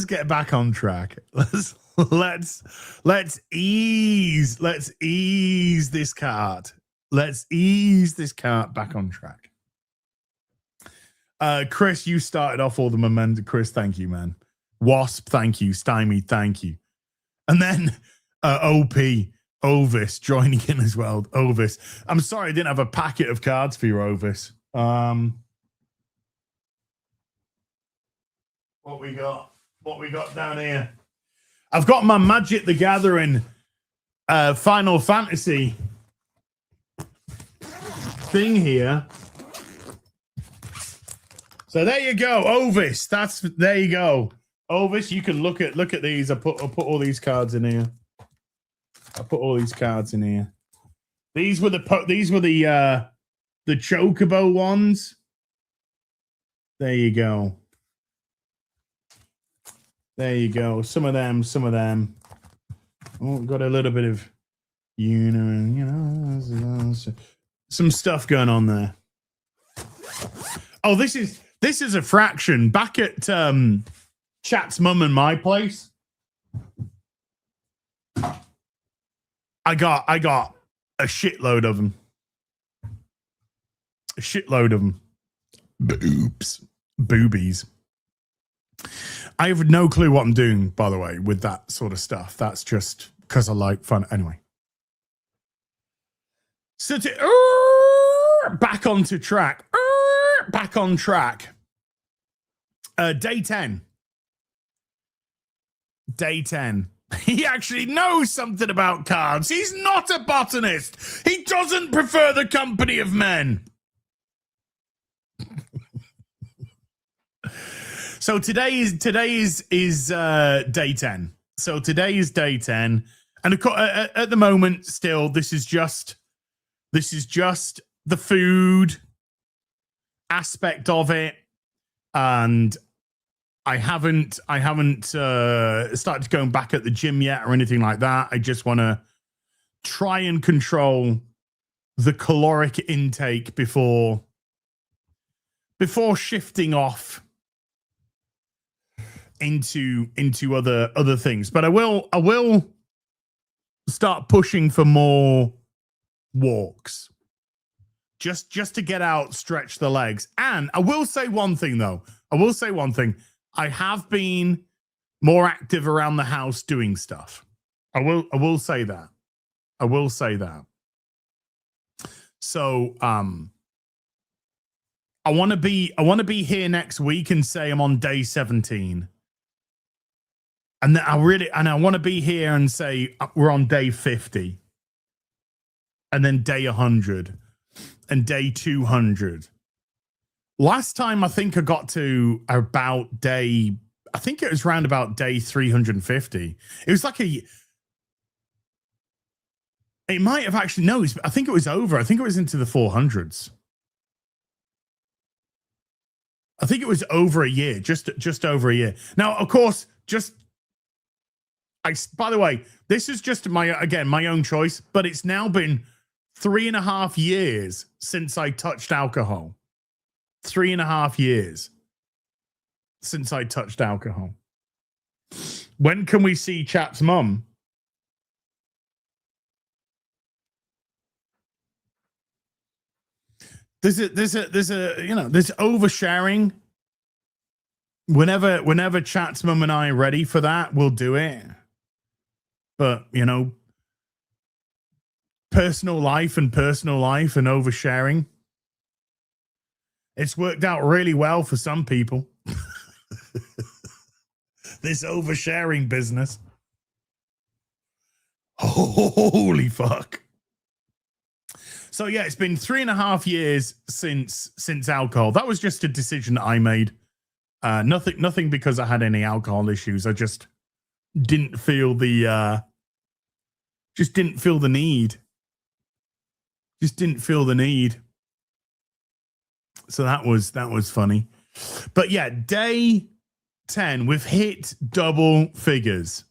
get back on track. Let's ease this cart. Let's ease this cart back on track. Chris, you started off all the momentum. Chris, thank you, man. Wasp, thank you. Stymie, thank you. And then OP, Ovis joining in as well. Ovis. I'm sorry I didn't have a packet of cards for you, Ovis. What we got down here? I've got my Magic the Gathering Final Fantasy thing here. So there you go, Ovis. There you go. Ovis, you can look at these. I'll put all these cards in here. These were the Chocobo ones. There you go. Some of them. Oh, got a little bit of, some stuff going on there. Oh, this is This is a fraction. Back at Chat's mum and my place, I got a shitload of them. A shitload of them. Boobies. I have no clue what I'm doing, by the way, with that sort of stuff. That's just because I like fun. Anyway. So back onto track. Back on track. Day 10. Day 10. He actually knows something about cards. He's not a botanist. He doesn't prefer the company of men. So today is day 10. So today is day 10, and at the moment, still, this is just the food aspect of it, and I haven't started going back at the gym yet or anything like that. I just want to try and control the caloric intake before shifting off into other things. But I will start pushing for more walks, just to get out, stretch the legs. And I will say one thing though. I have been more active around the house doing stuff. I will say that. So I want to be here next week and say I'm on day 17. And then I want to be here and say we're on day 50. And then day 100 and day 200. Last time I think I got to about day, I think it was around about day 350. It was like it might have actually, no, I think it was over. I think it was into the 400s. I think it was over a year, just over a year. Now, of course, by the way, this is just my own choice, but it's now been 3.5 years since I touched alcohol. 3.5 years since I touched alcohol. When can we see Chat's mum? There's oversharing. Whenever Chat's mum and I are ready for that, we'll do it. But personal life and oversharing. It's worked out really well for some people. This oversharing business. Holy fuck. So yeah, it's been 3.5 years since alcohol. That was just a decision that I made. Nothing because I had any alcohol issues. I just didn't feel the need. Just didn't feel the need. So that was funny. But yeah, day 10, we've hit double figures.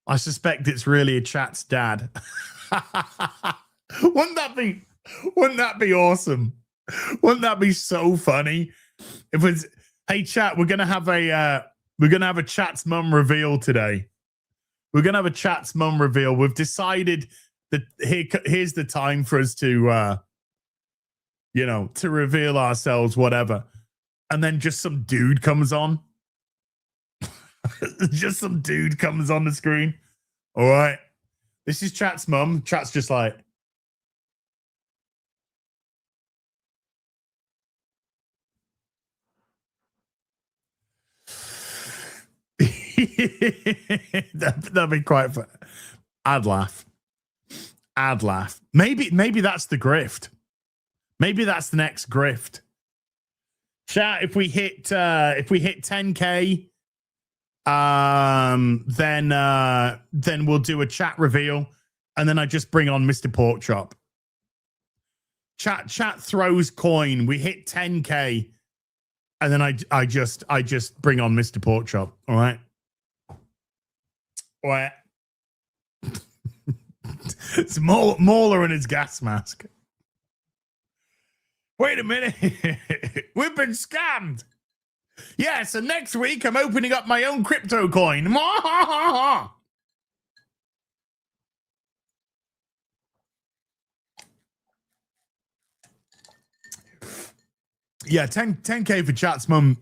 I suspect it's really a Chat's dad. Wouldn't that be awesome? Wouldn't that be so funny? If it's, hey Chat, we're gonna have a Chat's mum reveal today. We're gonna have a Chat's mum reveal. We've decided that here's the time for us to to reveal ourselves, whatever. And then just some dude comes on. Just some dude comes on the screen. All right. This is Chat's mum. Chat's just like, that'd be quite fun. I'd laugh. Maybe that's the grift. Maybe that's the next grift. Chat, if we hit 10K, then we'll do a chat reveal, and then I just bring on Mr. Porkchop. Chat throws coin. We hit 10K, and then I just bring on Mr. Porkchop. All right. All right. It's Mauler and his gas mask. Wait a minute. We've been scammed. Yeah, so next week I'm opening up my own crypto coin. Yeah, 10K for chat's mum,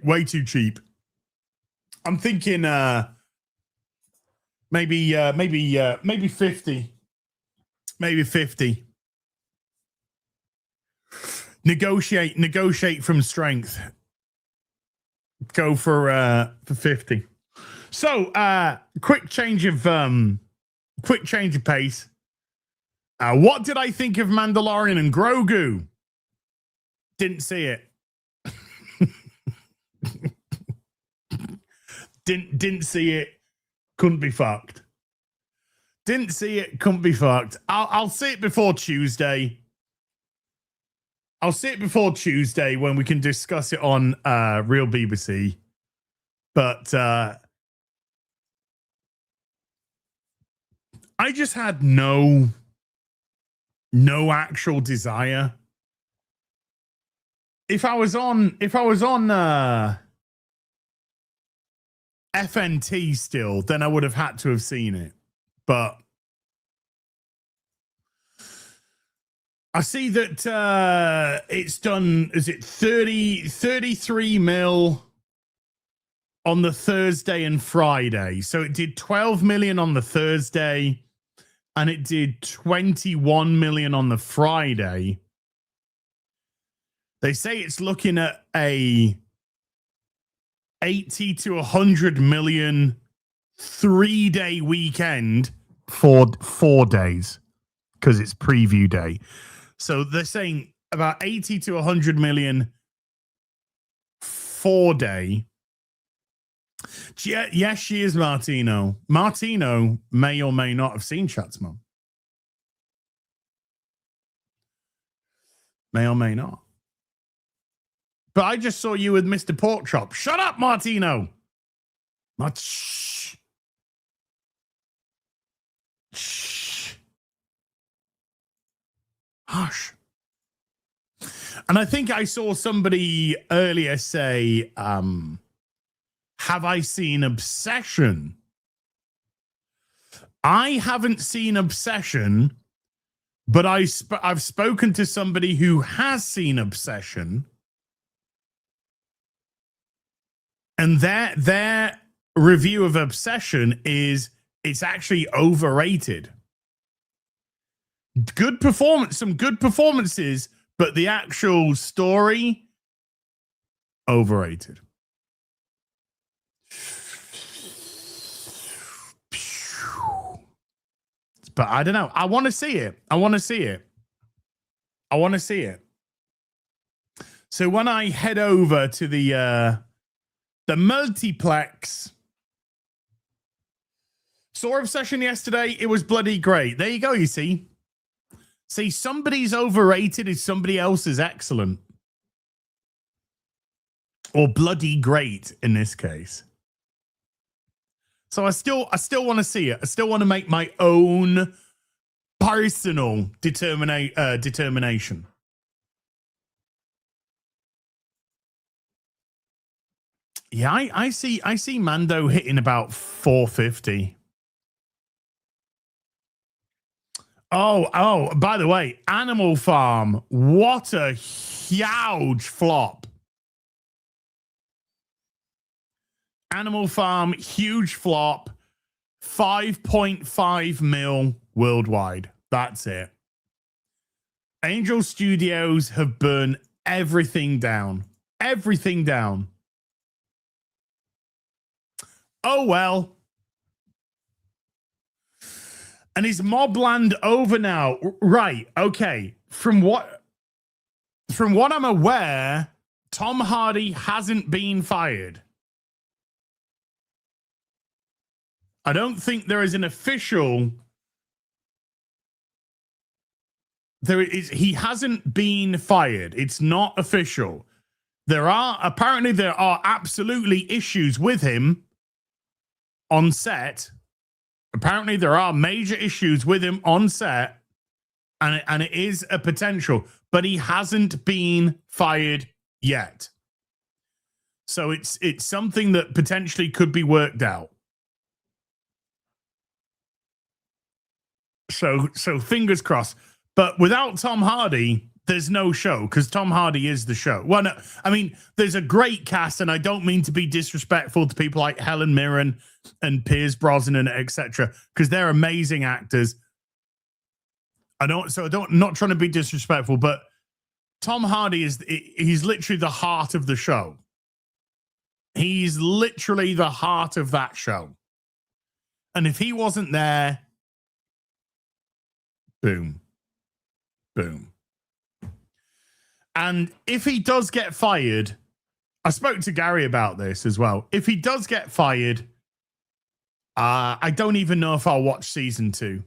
way too cheap. I'm thinking maybe 50. Maybe 50. Negotiate from strength. Go for 50. So quick change of pace. What did I think of Mandalorian and Grogu? Didn't see it. Didn't see it. Couldn't be fucked. Didn't see it. Couldn't be fucked. I'll see it before Tuesday. I'll see it before Tuesday when we can discuss it on Real BBC. But I just had no actual desire. If I was on FNT still, then I would have had to have seen it. But I see that it's done, is it 33 mil on the Thursday and Friday. So it did 12 million on the Thursday and it did 21 million on the Friday. They say it's looking at a 80 to 100 million 3-day weekend for 4 days because it's preview day. So they're saying about 80 to 100 million 4-day. Yes, she is Martino. Martino may or may not have seen Chat's mum. May or may not. But I just saw you with Mr. Porkchop. Shut up, Martino. Shh. Hush. And I think I saw somebody earlier say, have I seen Obsession? I haven't seen Obsession, but I've spoken to somebody who has seen Obsession. And their review of Obsession is it's actually overrated. Good performance, some good performances, but the actual story, overrated. But I don't know. I want to see it. I want to see it. So when I head over to the multiplex, saw Obsession yesterday. It was bloody great. There you go. You see, somebody's overrated is somebody else is excellent, or bloody great in this case. So I still want to see it. I still want to make my own personal determination. Yeah, I see Mando hitting about 450. Oh, by the way, Animal Farm, what a huge flop. Animal Farm, huge flop, 5.5 mil worldwide. That's it. Angel Studios have burned everything down. Everything down. Oh, well. And is Mobland over now? Right. Okay. From what I'm aware, Tom Hardy hasn't been fired. I don't think there is an official. He hasn't been fired. It's not official. There are absolutely issues with him on set. Apparently there are major issues with him on set, and it is a potential. but he hasn't been fired yet. So it's something that potentially could be worked out. So fingers crossed. But without Tom Hardy, there's no show, because Tom Hardy is the show. Well, no, I mean, there's a great cast, and I don't mean to be disrespectful to people like Helen Mirren and Pierce Brosnan, etc., because they're amazing actors. Not trying to be disrespectful, but Tom Hardy he's literally the heart of the show. He's literally the heart of that show. And if he wasn't there, boom, boom. And if he does get fired, I spoke to Gary about this as well. If he does get fired, I don't even know if I'll watch season 2.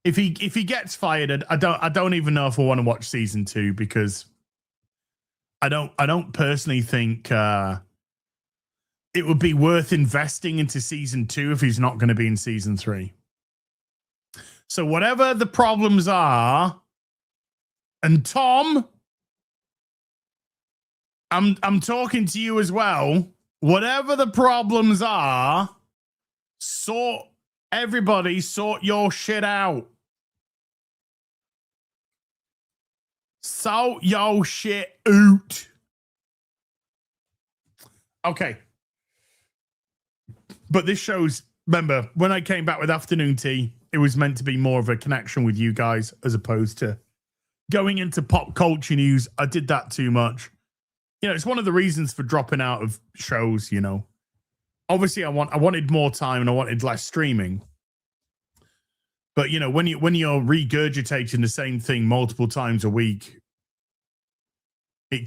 If he gets fired, I don't even know if I want to watch season 2, because I don't personally think it would be worth investing into season 2 if he's not going to be in season 3. So whatever the problems are, and Tom, I'm talking to you as well. Whatever the problems are, everybody sort your shit out. Sort your shit out. Okay. But this shows, remember, when I came back with Afternoon Tea, it was meant to be more of a connection with you guys as opposed to going into pop culture news. I did that too much. You know, it's one of the reasons for dropping out of shows, you know. Obviously, I wanted more time and I wanted less streaming. But, you know, when you're regurgitating the same thing multiple times a week, it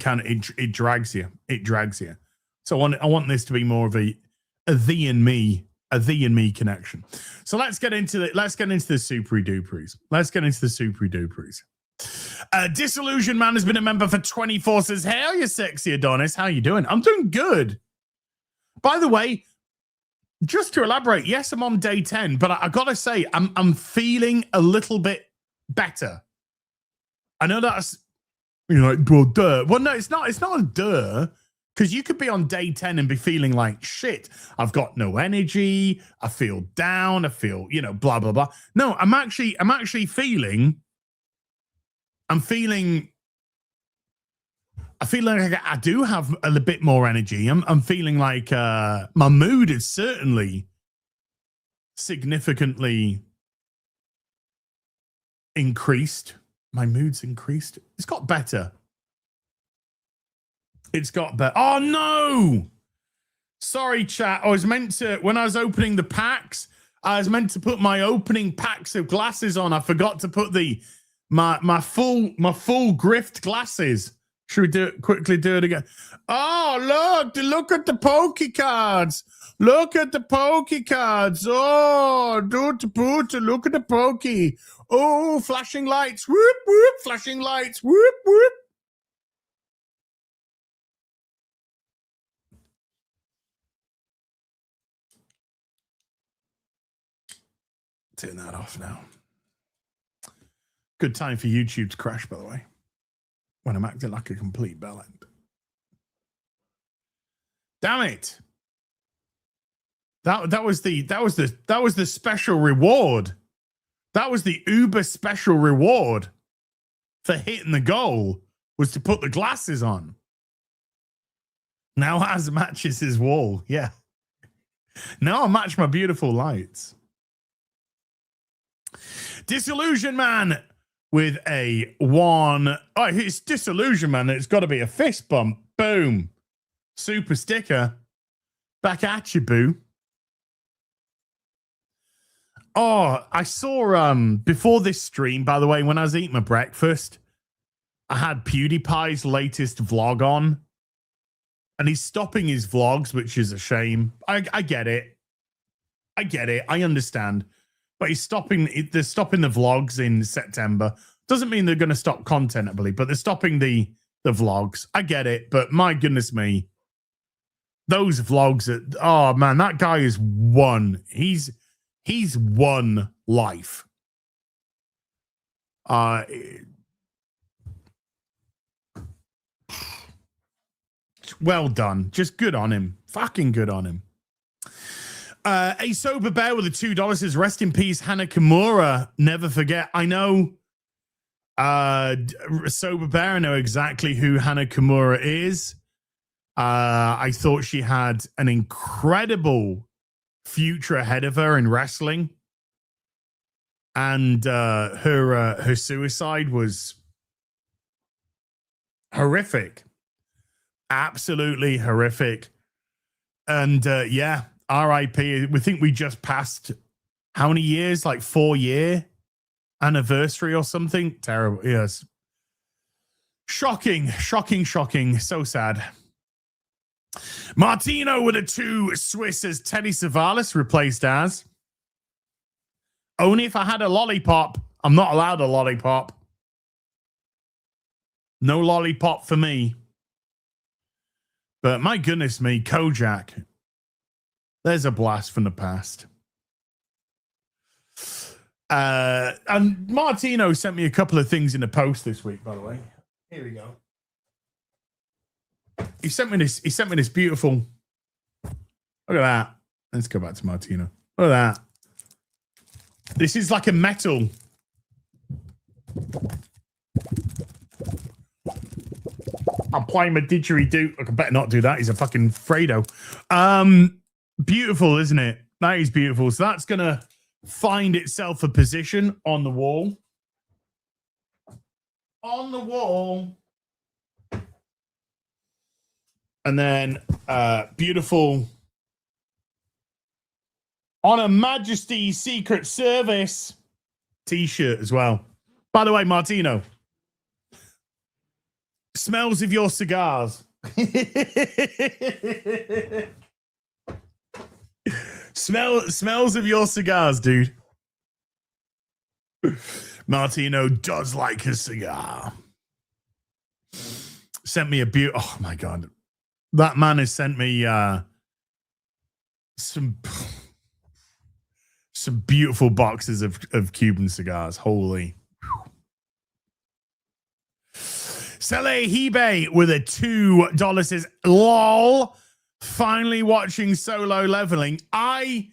drags you. It drags you. So I want this to be more of a thee and me connection. So let's get into the super duperies. Disillusion Man has been a member for 24. Says, "Hey, are you sexy Adonis? How you doing?" I'm doing good. By the way, just to elaborate, yes, I'm on day 10, but I gotta say, I'm feeling a little bit better. I know that's, you know, like, well, duh. Well, no, it's not a duh, because you could be on day 10 and be feeling like shit. I've got no energy. I feel down. I feel, you know, blah blah blah. No, I'm actually feeling. I feel like I do have a little bit more energy. I'm feeling like my mood is certainly significantly increased. My mood's increased. It's got better. Oh, no. Sorry, chat. I was meant to, when I was opening the packs, I was meant to put my opening packs of glasses on. I forgot to put my full grift glasses. Should we quickly do it again? Oh, look at the pokey cards. Look at the pokey cards. Oh, look at the pokey. Oh, flashing lights. Whoop, whoop, flashing lights. Whoop, whoop. Turn that off now. Good time for YouTube to crash, by the way, when I'm acting like a complete bellend. Damn it! That was the special reward. That was the Uber special reward for hitting the goal, was to put the glasses on. Now as matches his wall. Yeah. Now I match my beautiful lights. Disillusion Man with a 1. Oh, it's Disillusion Man. It's got to be a fist bump. Boom. Super sticker. Back at you, boo. Oh, I saw before this stream, by the way, when I was eating my breakfast, I had PewDiePie's latest vlog on. And he's stopping his vlogs, which is a shame. I get it. I understand. But they're stopping the vlogs in September. Doesn't mean they're going to stop content, I believe, but they're stopping the vlogs. I get it, but my goodness me. Those vlogs, oh man, that guy is won. He's won life. Well done. Just good on him. Fucking good on him. A sober bear with a $2 says, rest in peace, Hannah Kimura. Never forget. I know, sober bear, I know exactly who Hannah Kimura is. I thought she had an incredible future ahead of her in wrestling. And her suicide was horrific. Absolutely horrific. And yeah, RIP. We think we just passed how many years? Like 4-year anniversary or something. Terrible. Yes. Shocking. So sad. Martino with a 2 Swiss as Teddy Savalas replaced as. Only if I had a lollipop. I'm not allowed a lollipop. No lollipop for me. But my goodness me, Kojak. There's a blast from the past. And Martino sent me a couple of things in the post this week, by the way. Here we go. He sent me this beautiful. Look at that. Let's go back to Martino. Look at that. This is like a metal. I'm playing my didgeridoo. I better not do that. He's a fucking Fredo. Beautiful, isn't it? That is beautiful. So that's going to find itself a position on the wall. On the wall. And then beautiful on a Majesty Secret Service t-shirt as well. By the way, Martino, smells of your cigars. Smells of your cigars, dude. Martino does like his cigar. Sent me a beautiful. Oh my God. That man has sent me some beautiful boxes of Cuban cigars. Holy. Saleh Hibe with a $2 says, lol, finally watching Solo Leveling. I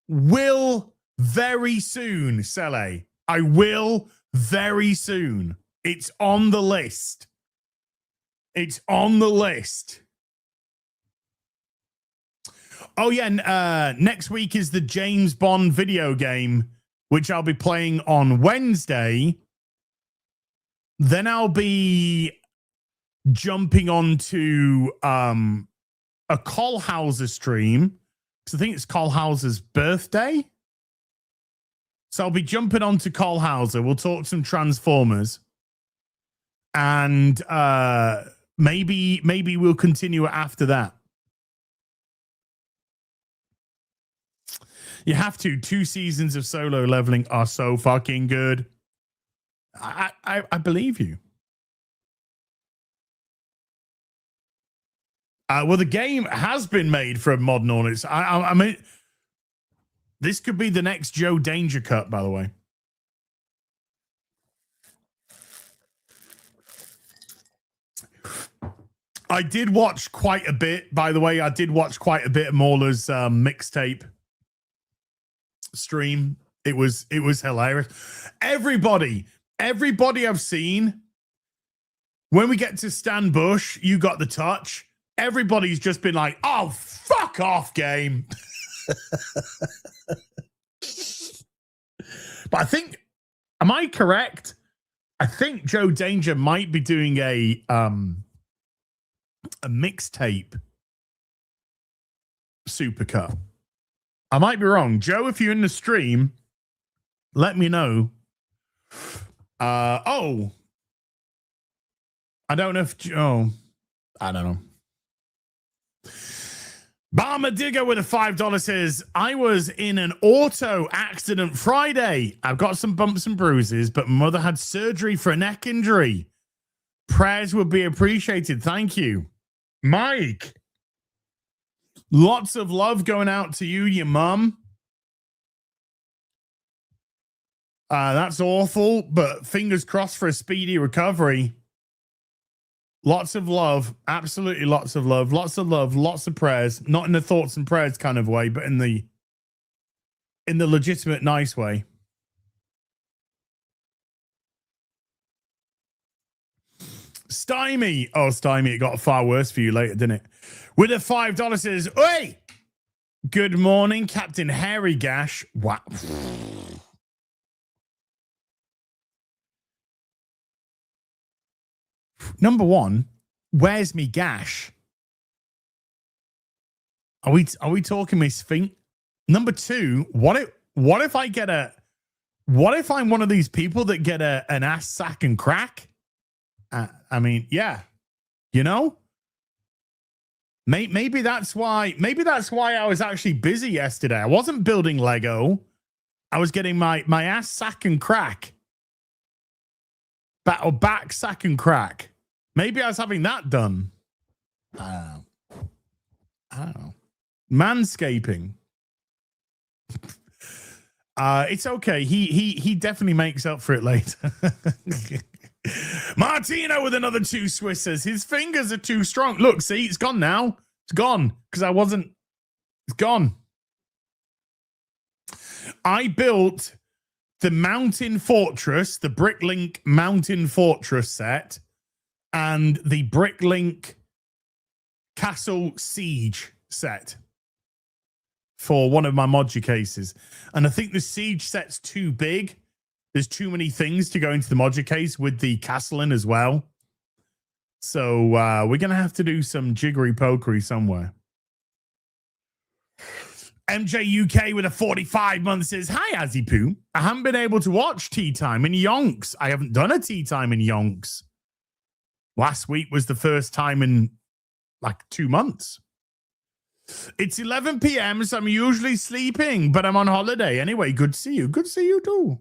will very soon, Saleh. I will very soon. It's on the list. It's on the list. Oh, yeah. Next week is the James Bond video game, which I'll be playing on Wednesday. Then I'll be jumping onto a Colhauser stream, because I think it's Colhauser's birthday. So I'll be jumping onto Colhauser. We'll talk some Transformers. And maybe we'll continue after that. You have to. 2 seasons of Solo Leveling are so fucking good. I believe you. Well, the game has been made for a modern audience. I mean, this could be the next Joe Danger Cut, by the way. I did watch quite a bit, by the way. I did watch quite a bit of Mauler's mixtape stream. It was hilarious. Everybody I've seen, when we get to Stan Bush, you got the touch. Everybody's just been like, oh, fuck off, game. But I think, am I correct? I think Joe Danger might be doing a mixtape supercut. I might be wrong. Joe, if you're in the stream, let me know. I don't know if I don't know. Barma Digger with a $5 says, I was in an auto accident Friday. I've got some bumps and bruises, but my mother had surgery for a neck injury. Prayers would be appreciated. Thank you. Mike, lots of love going out to you, your mum. That's awful, but fingers crossed for a speedy recovery. Lots of love. Absolutely lots of love. Lots of love. Lots of prayers. Not in the thoughts and prayers kind of way, but in the legitimate, nice way. Stymie. Oh, Stymie, it got far worse for you later, didn't it? With a $5 says, "Oi! Good morning, Captain Harry Gash." Wow. Number one, where's me gash? Are we talking me sphinx? Number two, what if I'm one of these people that get an ass sack and crack? I mean, yeah, you know, maybe that's why I was actually busy yesterday. I wasn't building Lego. I was getting my ass sack and crack. Back sack and crack. Maybe I was having that done. I don't know. Manscaping. It's okay. He definitely makes up for it later. Martino with another 2 Swissers. His fingers are too strong. Look, see, it's gone now. It's gone because I wasn't. It's gone. I built the Mountain Fortress, the Bricklink Mountain Fortress set, and the Bricklink Castle Siege set for one of my modular cases. And I think the Siege set's too big. There's too many things to go into the modular case with the castle in as well. So we're going to have to do some jiggery pokery somewhere. MJ UK with a 45 month says, "Hi, Azzy Poo. I haven't been able to watch Tea Time in Yonks. I haven't done a Tea Time in Yonks. Last week was the first time in like 2 months. It's 11 p.m., so I'm usually sleeping, but I'm on holiday. Anyway, good to see you. Good to see you too.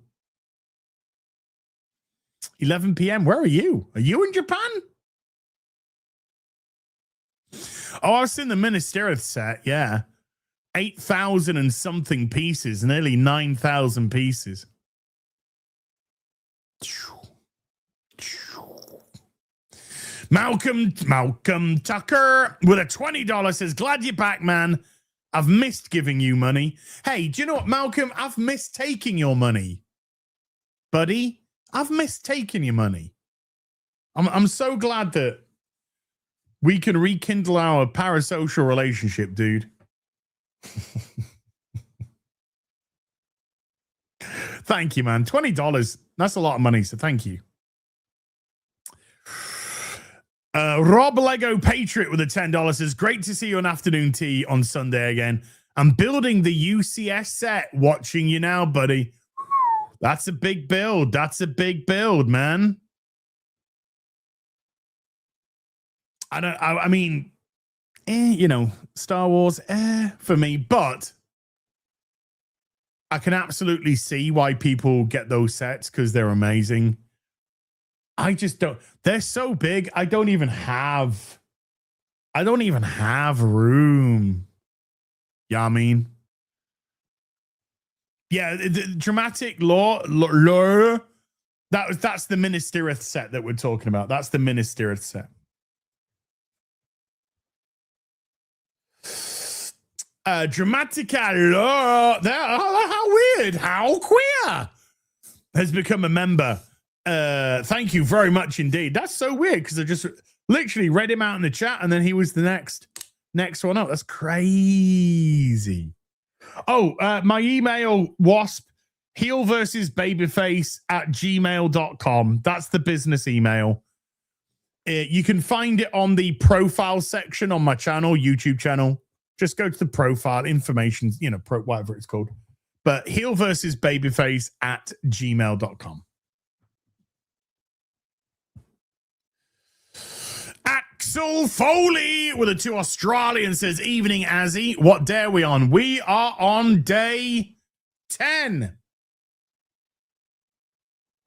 11 p.m. Where are you? Are you in Japan? Oh, I've seen the Minas Tirith set. Yeah. 8,000 and something pieces, nearly 9,000 pieces. Malcolm Tucker with a $20 says, "Glad you're back, man. I've missed giving you money." Hey, do you know what, Malcolm? I've missed taking your money, buddy. I've missed taking your money. I'm so glad that we can rekindle our parasocial relationship, dude. Thank you, man. $20. That's a lot of money, so thank you. Rob Lego Patriot with a $10 says, "Great to see you on afternoon tea on Sunday again. I'm building the UCS set. Watching you now, buddy." That's a big build. That's a big build, man. I mean, you know, Star Wars, for me, but I can absolutely see why people get those sets because they're amazing. I just don't. They're so big. I don't even have room. Yeah, I mean, yeah, the dramatic lore. That's the Minas Tirith set that we're talking about. That's the Minas Tirith set. Dramatica lore. How weird. How queer. Has become a member. Thank you very much indeed. That's so weird because I just literally read him out in the chat and then he was the next one up. That's crazy. Oh, my email wasp heel versus babyface @gmail.com. That's the business email. You can find it on the profile section on my channel, YouTube channel. Just go to the profile information, you know, whatever it's called. But heel versus babyface @gmail.com. Axel Foley with a 2 Australian says, "Evening, Azzy. What day are we on?" We are on day 10.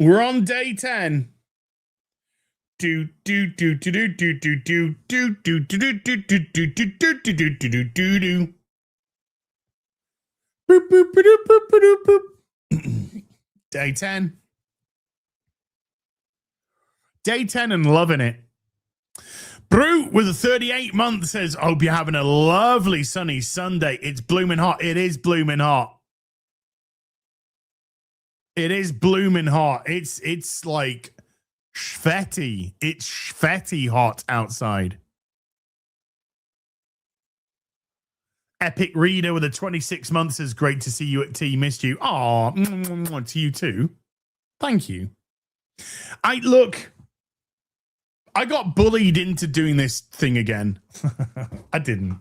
We're on day 10. Do do do do do do do do do do do do do do do do do do do do. Boop boop boop boop boop boop. Day 10. Day 10 and loving it. Brute with a 38 month says, hope you're having a lovely sunny Sunday. It's blooming hot. It is blooming hot. It is blooming hot. It's like schvetty. It's schvetty hot outside. Epic Reader with a 26 months says, great to see you at tea. Missed you. Aw, to you too. Thank you. I got bullied into doing this thing again. I didn't.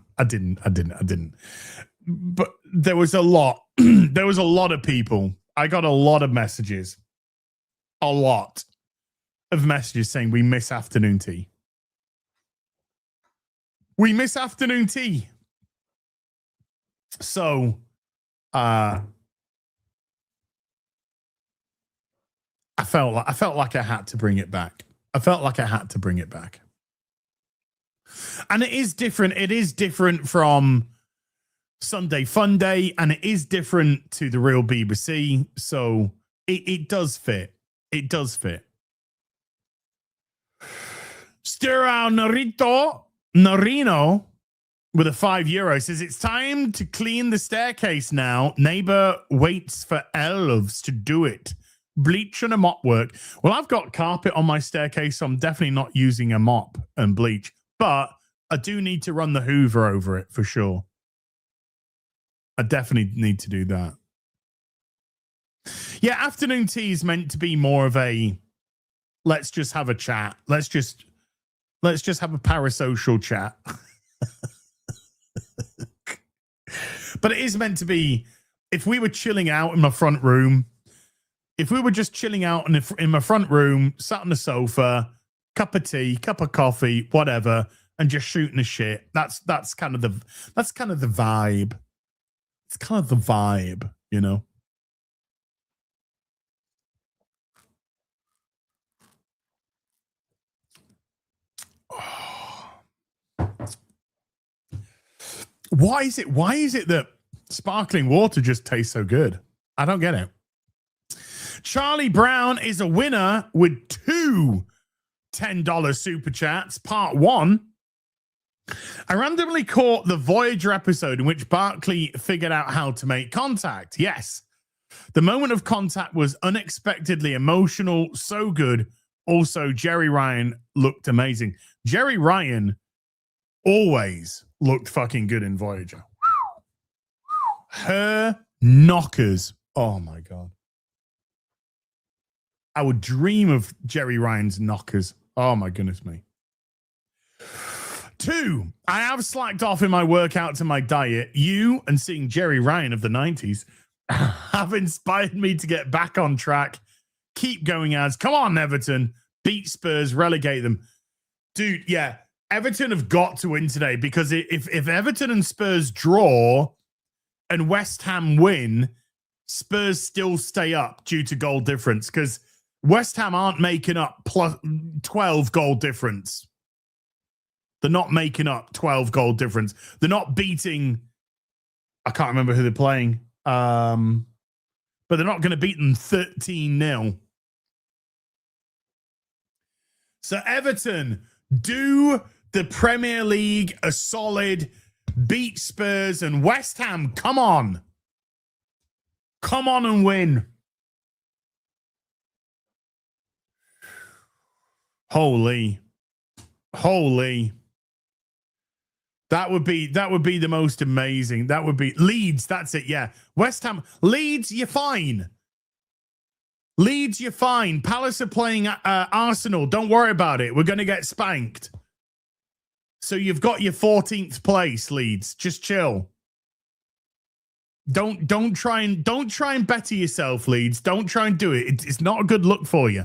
But there was a lot. There was a lot of people. I got a lot of messages. A lot of messages saying we miss afternoon tea. We miss afternoon tea. So, I felt like I had to bring it back. I felt like I had to bring it back. And it is different. It is different from Sunday Fun Day, and it is different to the real BBC. So it does fit. It does fit. Stirao Norino with a €5 says, it's time to clean the staircase now. Neighbor waits for elves to do it. Bleach and a mop work. Well, I've got carpet on my staircase, so I'm definitely not using a mop and bleach. But I do need to run the Hoover over it for sure. I definitely need to do that. Yeah, afternoon tea is meant to be more of a let's just have a chat. Let's just have a parasocial chat. But it is meant to be, if we were chilling out in my front room, if we were just chilling out in my front room, sat on the sofa, cup of tea, cup of coffee, whatever, and just shooting the shit, that's kind of the vibe. It's kind of the vibe, you know. Why is it that sparkling water just tastes so good? I don't get it. Charlie Brown is a winner with 2 $10 super chats. Part 1. I randomly caught the Voyager episode in which Barclay figured out how to make contact. Yes. The moment of contact was unexpectedly emotional, so good. Also, Jerry Ryan looked amazing. Jerry Ryan always looked fucking good in Voyager. Her knockers. Oh my God. I would dream of Jerry Ryan's knockers. Oh my goodness me. 2, I have slacked off in my workouts and my diet. You and seeing Jerry Ryan of the 90s have inspired me to get back on track. Keep going, as. Come on, Everton. Beat Spurs, relegate them. Dude, yeah. Everton have got to win today, because if Everton and Spurs draw and West Ham win, Spurs still stay up due to goal difference, because West Ham aren't making up plus 12 goal difference. They're not making up 12 goal difference. They're not beating, I can't remember who they're playing, but they're not going to beat them 13-0. So Everton, do the Premier League a solid, beat Spurs, and West Ham, come on. Come on and win. Holy. That would be the most amazing. That would be Leeds. That's it. Yeah. West Ham. Leeds, you're fine. Leeds, you're fine. Palace are playing Arsenal. Don't worry about it. We're going to get spanked. So you've got your 14th place, Leeds. Just chill. Don't try and better yourself, Leeds. Don't try and do it. It's not a good look for you.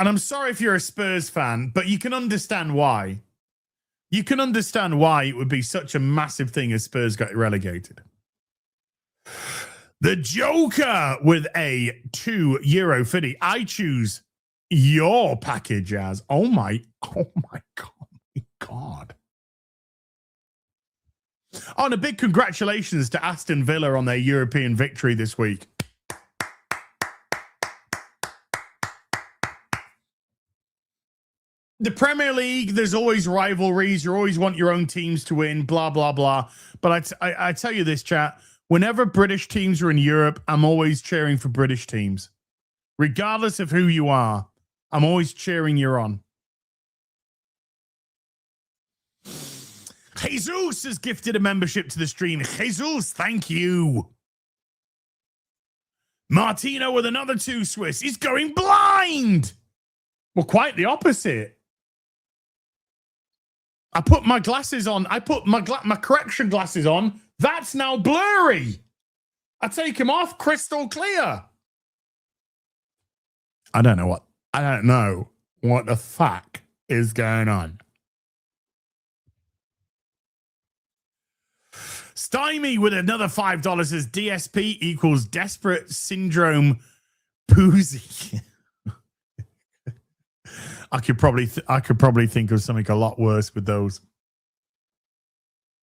And I'm sorry if you're a Spurs fan, but you can understand why. You can understand why it would be such a massive thing if Spurs got relegated. The Joker with a €2.50. I choose your package as. Oh my God. Oh, and a big congratulations to Aston Villa on their European victory this week. The Premier League, there's always rivalries. You always want your own teams to win, blah, blah, blah. But I tell you this, chat, whenever British teams are in Europe, I'm always cheering for British teams. Regardless of who you are, I'm always cheering you on. Jesus has gifted a membership to the stream. Jesus, thank you. Martino with another 2 Swiss. He's going blind. Well, quite the opposite. I put my glasses on. I put my correction glasses on. That's now blurry. I take them off, crystal clear. I don't know what the fuck is going on. Stymie with another $5 says DSP equals desperate syndrome poozy. I could probably think of something a lot worse with those.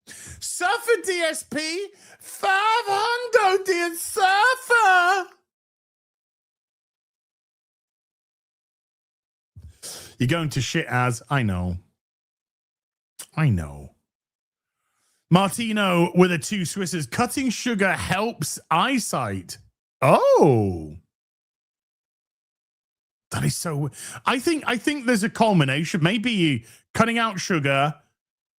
Surfer DSP 500 dear surfer. You're going to shit as I know. Martino with a 2 Swisses. Cutting sugar helps eyesight. Oh. That is so. I think there's a culmination. Maybe cutting out sugar,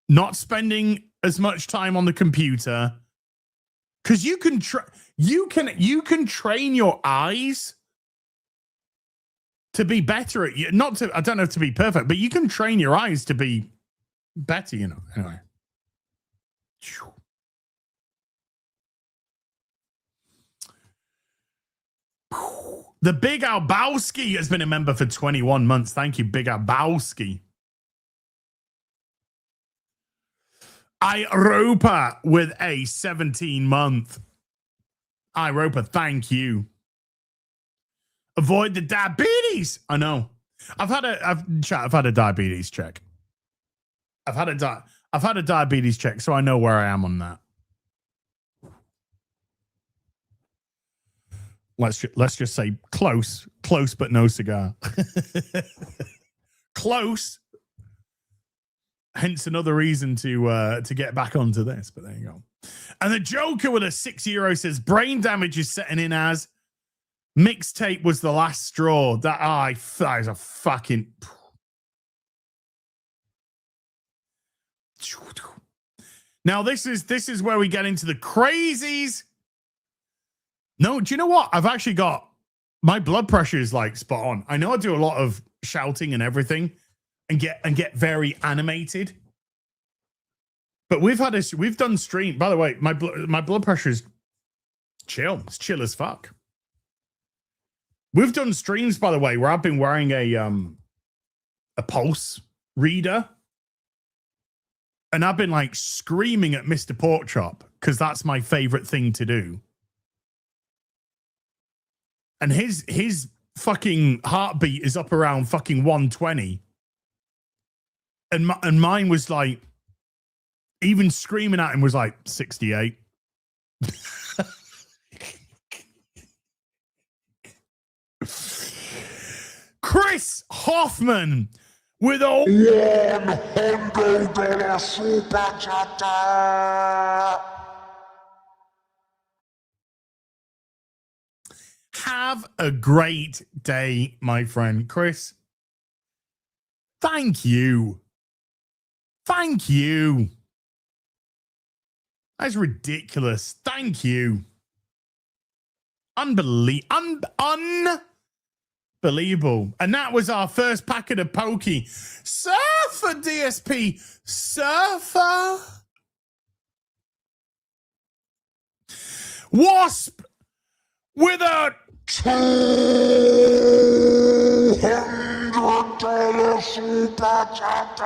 not spending as much time on the computer, because you can train your eyes to be better at you. Not to, I don't know, to be perfect, but you can train your eyes to be better. You know. Anyway. The Big Albowski has been a member for 21 months. Thank you, Big Albowski. Iropa with a 17-month. Iropa, thank you. Avoid the diabetes. I know. I've had a diabetes check. I've had a diabetes check, so I know where I am on that. Let's just say close, but no cigar. Close. Hence another reason to get back onto this. But there you go. And the Joker with a €6 says brain damage is setting in as mixtape was the last straw. That is a fucking. Now this is where we get into the crazies. No, do you know what? I've actually got my blood pressure is like spot on. I know I do a lot of shouting and everything and get very animated. But we've done stream. By the way, my blood pressure is chill. It's chill as fuck. We've done streams, by the way, where I've been wearing a pulse reader. And I've been like screaming at Mr. Porkchop because that's my favorite thing to do. And his fucking heartbeat is up around fucking 120. And mine was like, even screaming at him was like 68. Chris Hoffman with a $100 super chat. Have a great day, my friend Chris. Thank you. Thank you. That's ridiculous. Thank you. Unbelievable. And that was our first packet of pokey. Surfer DSP. Surfer. Wasp with a $200 super chat.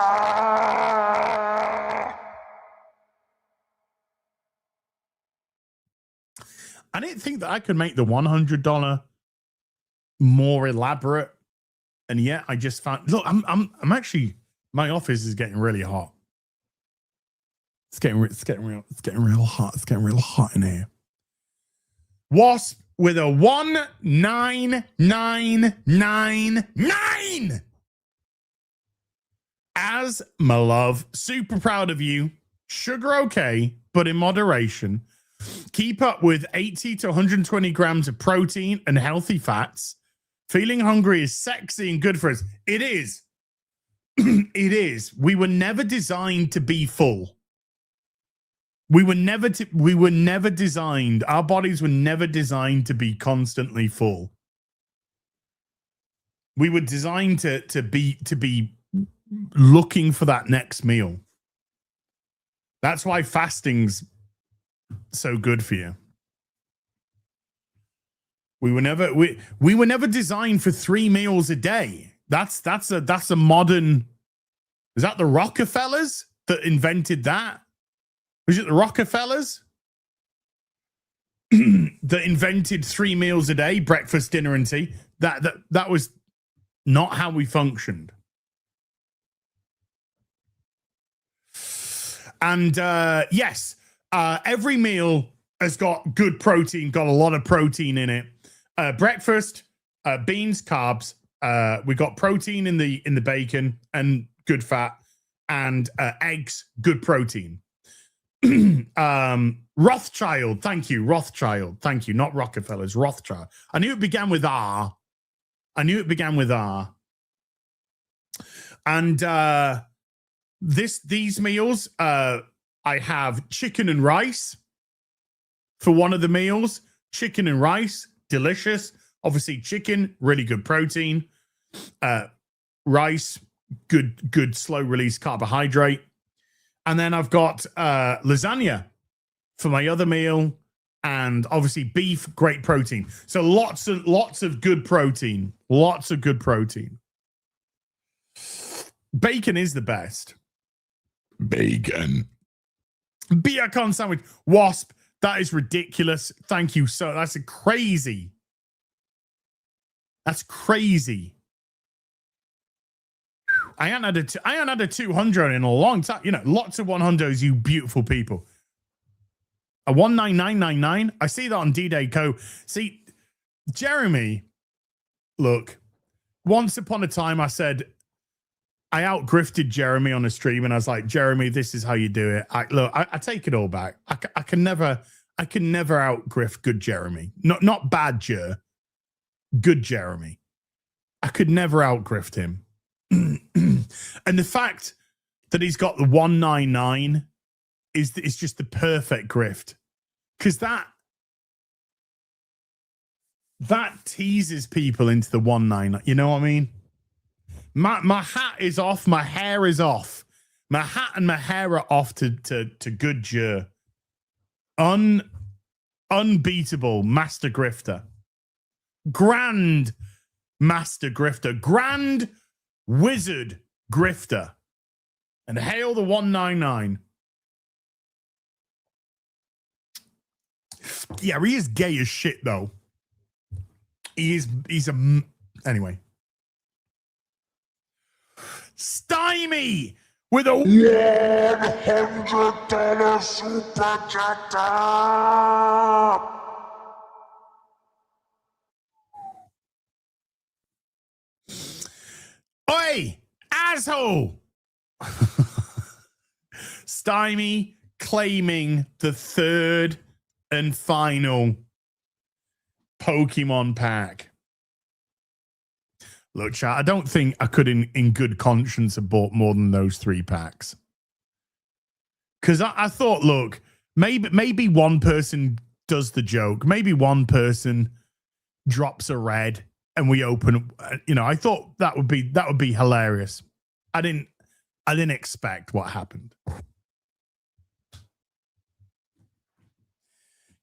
I didn't think that I could make the $100 more elaborate, and yet I just found. Look, I'm actually. My office is getting really hot. It's getting real hot. It's getting real hot in here. Wasp with a 19999. As my love, super proud of you. Sugar okay, but in moderation. Keep up with 80 to 120 grams of protein and healthy fats. Feeling hungry is sexy and good for us. It is. It is. We were never designed to be full. We were never designed. Our bodies were never designed to be constantly full. We were designed to be looking for that next meal. That's why fasting's so good for you. We were never designed for 3 meals a day. That's a modern. Is that the Rockefellers that invented that? Was it the Rockefellers that invented 3 meals a day, breakfast, dinner, and tea? That was not how we functioned. And yes, every meal has got good protein, got a lot of protein in it. Breakfast, beans, carbs. We got protein in the bacon and good fat, and eggs, good protein. Rothschild, thank you. Rothschild, thank you. Not Rockefellers, Rothschild. I knew it began with R. And these meals, I have chicken and rice for one of the meals. Chicken and rice, delicious. Obviously, chicken, really good protein. Rice, good slow release carbohydrate. And then I've got lasagna for my other meal, and obviously beef, great protein. So lots of good protein. Lots of good protein. Bacon is the best. Bacon. Bacon sandwich. Wasp, that is ridiculous. Thank you. So that's crazy. That's crazy. I hadn't had a 200 in a long time. You know, lots of 100s, you beautiful people. A 19999. I see that on D-Day Co. See, Jeremy, look, once upon a time I said, I out-grifted Jeremy on a stream, and I was like, Jeremy, this is how you do it. I take it all back. I can never out-grift good Jeremy. Not bad Jer. Good Jeremy. I could never out-grift him. And the fact that he's got the 199 is just the perfect grift, because that teases people into the 199. You know what I mean? My hat is off, my hair is off. My hat and my hair are off to good Jer. Unbeatable master grifter. Grand master grifter. Grand wizard grifter. And hail the 199. Yeah, he is gay as shit though. He's a anyway. Stymie with a $100 super chat. Oi, asshole! Stymie claiming the 3rd and final Pokemon pack. Look, chat, I don't think I could in good conscience have bought more than those 3 packs. Because I thought, look, maybe one person does the joke. Maybe one person drops a red and we open, you know, I thought that would be hilarious. I didn't expect what happened.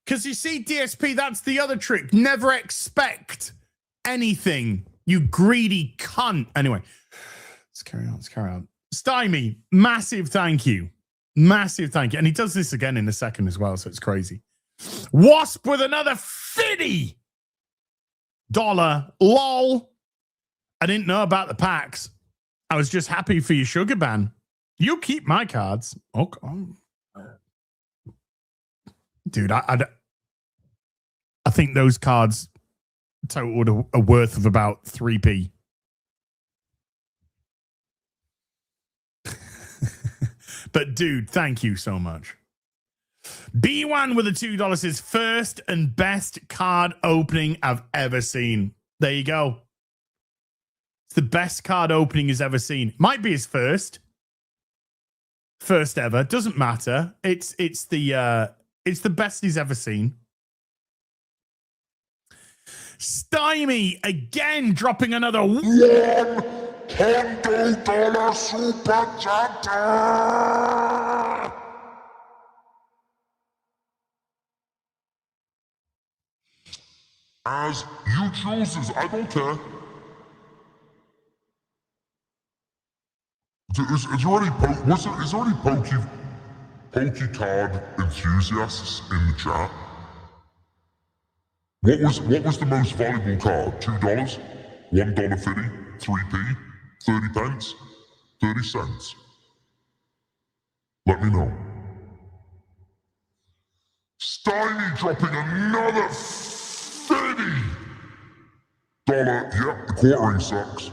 Because you see, DSP, that's the other trick. Never expect anything. You greedy cunt. Anyway, let's carry on. Stymie, massive thank you. Massive thank you. And he does this again in a second as well, so it's crazy. Wasp with another $50. Lol. I didn't know about the packs. I was just happy for your sugar ban. You keep my cards. Okay. Dude, I think those cards totaled a worth of about 3p. But dude, thank you so much. B1 with the $2 says first and best card opening I've ever seen. There you go. It's the best card opening he's ever seen. Might be his first ever. Doesn't matter. It's the best he's ever seen. Stymie again dropping another $100 super chat. As you chooses, I don't care. Is there any pokey card enthusiasts in the chat? What was the most valuable card? $2, $1.50, 3p, 30 pence, 30 cents. Let me know. Stymie dropping another $30. Yep, the quartering sucks.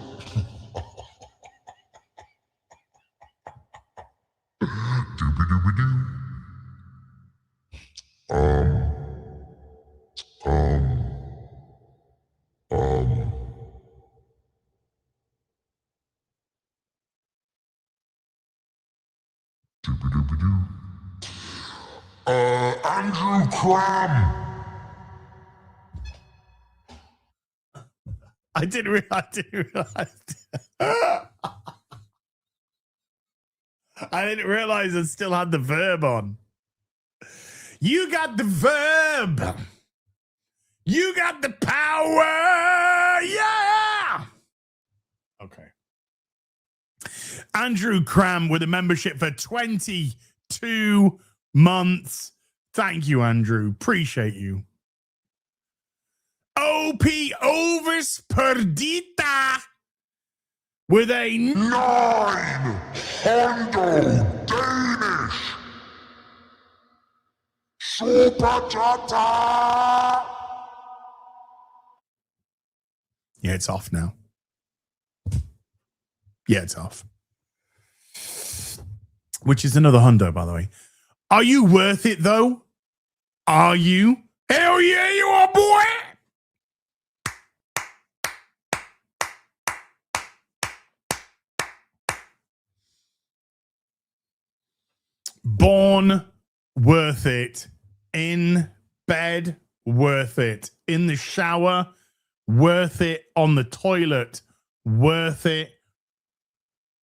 Doobie doobie doo. Doobie doobie doo. Andrew Cram. I didn't realize. I didn't realize it still had the verb on. You got the verb. You got the power. Yeah. Okay. Andrew Cram with a membership for 22 months. Thank you, Andrew. Appreciate you. OP Ovis Perdita with a 900 Danish super chat. Yeah, it's off now. Yeah, it's off. Which is another hundo, by the way. Are you worth it, though? Are you? Hell yeah, you are, boy! Born, worth it. In bed, worth it. In the shower, worth it. On the toilet, worth it.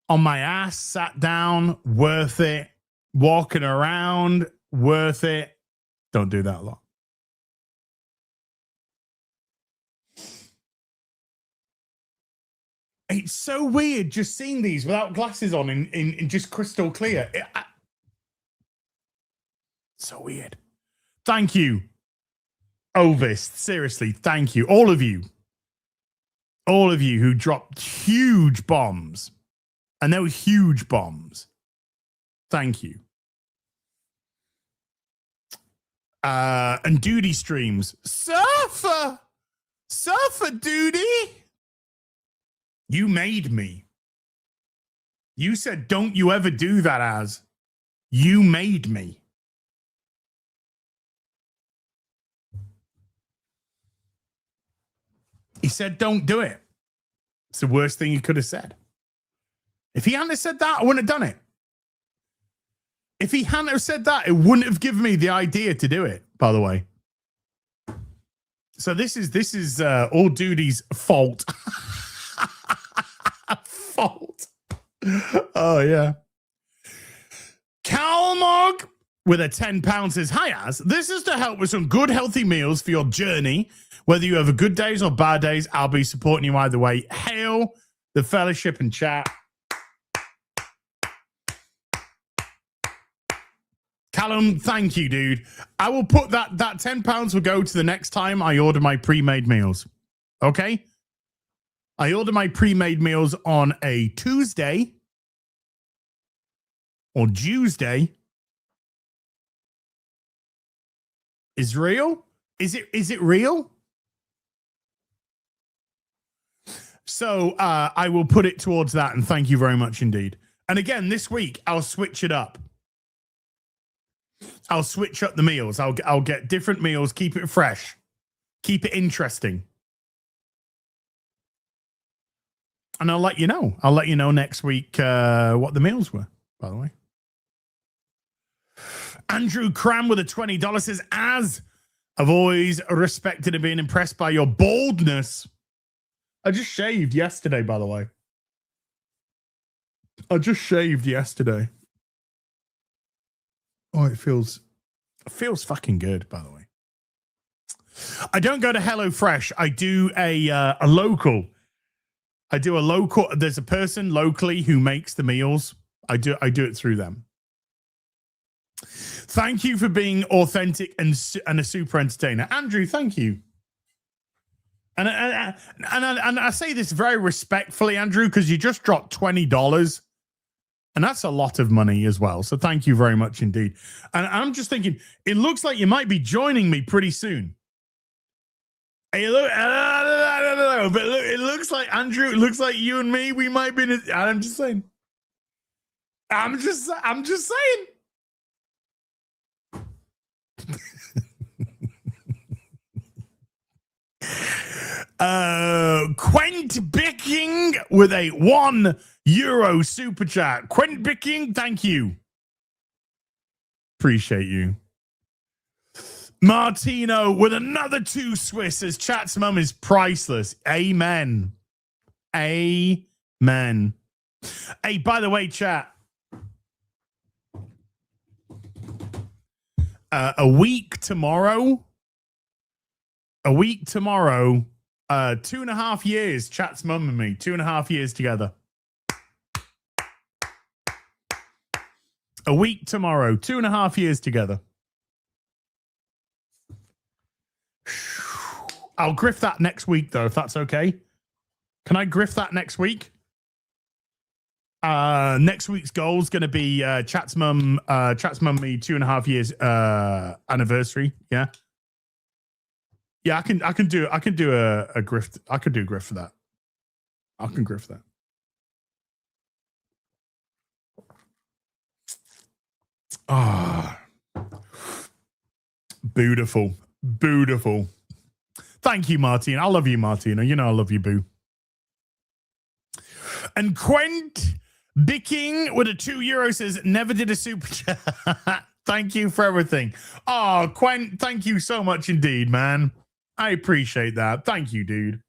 On my ass, sat down, worth it. Walking around, worth it. Don't do that a lot. It's so weird just seeing these without glasses on in just crystal clear. So weird. Thank you, Ovis. Seriously, thank you. All of you who dropped huge bombs. And they were huge bombs. Thank you. And Duty streams. Surfer Duty. You made me. You said, don't you ever do that, as. You made me. He said, don't do it. It's the worst thing he could have said. If he hadn't have said that, I wouldn't have done it. If he hadn't have said that, it wouldn't have given me the idea to do it, by the way. So this is all Duty's fault. Fault. Oh, yeah. Calmog with a £10 says, hi, Az. This is to help with some good, healthy meals for your journey. Whether you have a good days or bad days, I'll be supporting you either way. Hail the fellowship and chat. Callum, thank you, dude. I will put that £10 will go to the next time I order my pre-made meals. Okay? I order my pre-made meals on a Tuesday or Tuesday. is real. Is it real? So I will put it towards that, and thank you very much indeed. And again, this week I'll switch it up. I'll switch up the meals. I'll get different meals, keep it fresh, keep it interesting. And I'll let you know. I'll let you know next week what the meals were, by the way. Andrew Cram with a $20 says, as I've always respected and been impressed by your boldness. I just shaved yesterday, by the way. I just shaved yesterday. Oh, it feels fucking good, by the way. I don't go to HelloFresh. I do a local. I do a local. There's a person locally who makes the meals. I do it through them. Thank you for being authentic and a super entertainer, Andrew. Thank you. And I say this very respectfully, Andrew, because you just dropped $20, and that's a lot of money as well. So thank you very much indeed. And I'm just thinking, it looks like you might be joining me pretty soon. Hey, look, I don't know, but look, it looks like Andrew. It looks like you and me. We might be. I'm just saying. I'm just saying. Quent Bicking with a €1 super chat. Quent Bicking, thank you. Appreciate you. Martino with another 2 Swiss says chat's mum is priceless. Amen. Amen. Hey, by the way, chat. A week tomorrow, 2.5 years, chat's mum and me, 2.5 years together. A week tomorrow, 2.5 years together. I'll grift that next week, though, if that's okay. Can I grift that next week? Next week's goal is going to be Chat's Mum me 2.5 years anniversary. Yeah. Yeah, I can do a grift. I could do a grift for that. I can grift that. Ah, beautiful. Beautiful. Thank you, Martina. I love you, Martina. You know I love you, boo. And Quent Bicking with a €2 says, never did a super chat. Thank you for everything. Oh, Quent, thank you so much indeed, man. I appreciate that. Thank you, dude.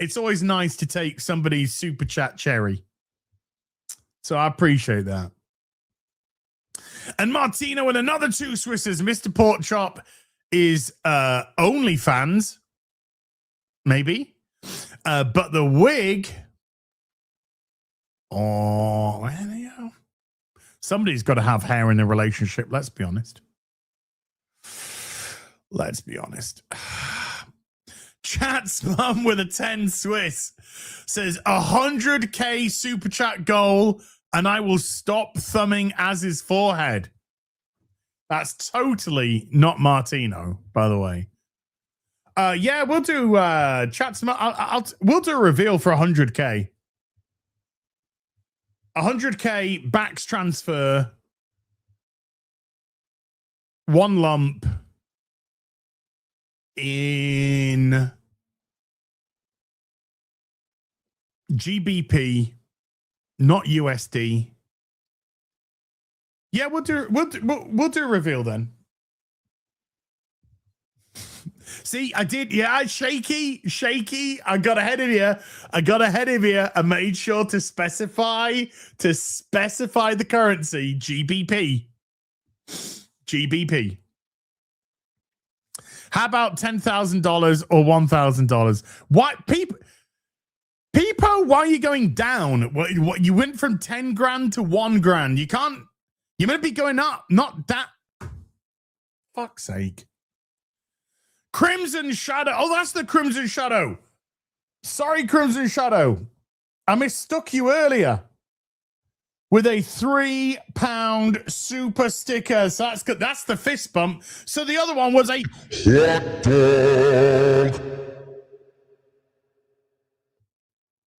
It's always nice to take somebody's super chat cherry. So I appreciate that. And Martina with another 2 Swisses. Mr. Porkchop is OnlyFans, maybe. But the wig, oh, well, you know, somebody's got to have hair in a relationship. Let's be honest. Let's be honest. Chat's mum with a 10 Swiss says 100K super chat goal, and I will stop thumbing Az's forehead. That's totally not Martino, by the way. Yeah, we'll do Chat's mum. We'll do a reveal for 100K. 100K backs transfer. 1 lump in GBP, not USD. Yeah, we'll do a reveal then. See, I did. Yeah, shaky. I got ahead of you. I made sure to specify the currency, GBP. GBP. How about $10,000 or $1,000? What people? Why are you going down? What you went from 10 grand to 1 grand? You can't. You're gonna be going up, not that. Fuck's sake. Crimson Shadow. Oh, that's the Crimson Shadow. Sorry, Crimson Shadow. I mistook you earlier. with a £3 super sticker. So that's good. That's the fist bump. So the other one was a Hot dog.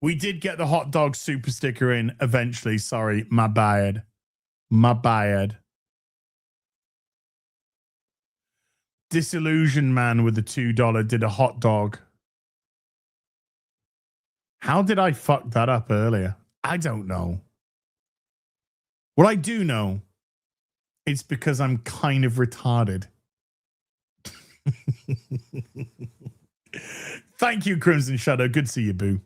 We did get the hot dog super sticker in eventually. Sorry, my bad. My bad. Disillusion man with the $2 did a hot dog. How did I fuck that up earlier? I don't know. What I do know, it's because I'm kind of retarded. Thank you, Crimson Shadow. Good to see you, boo.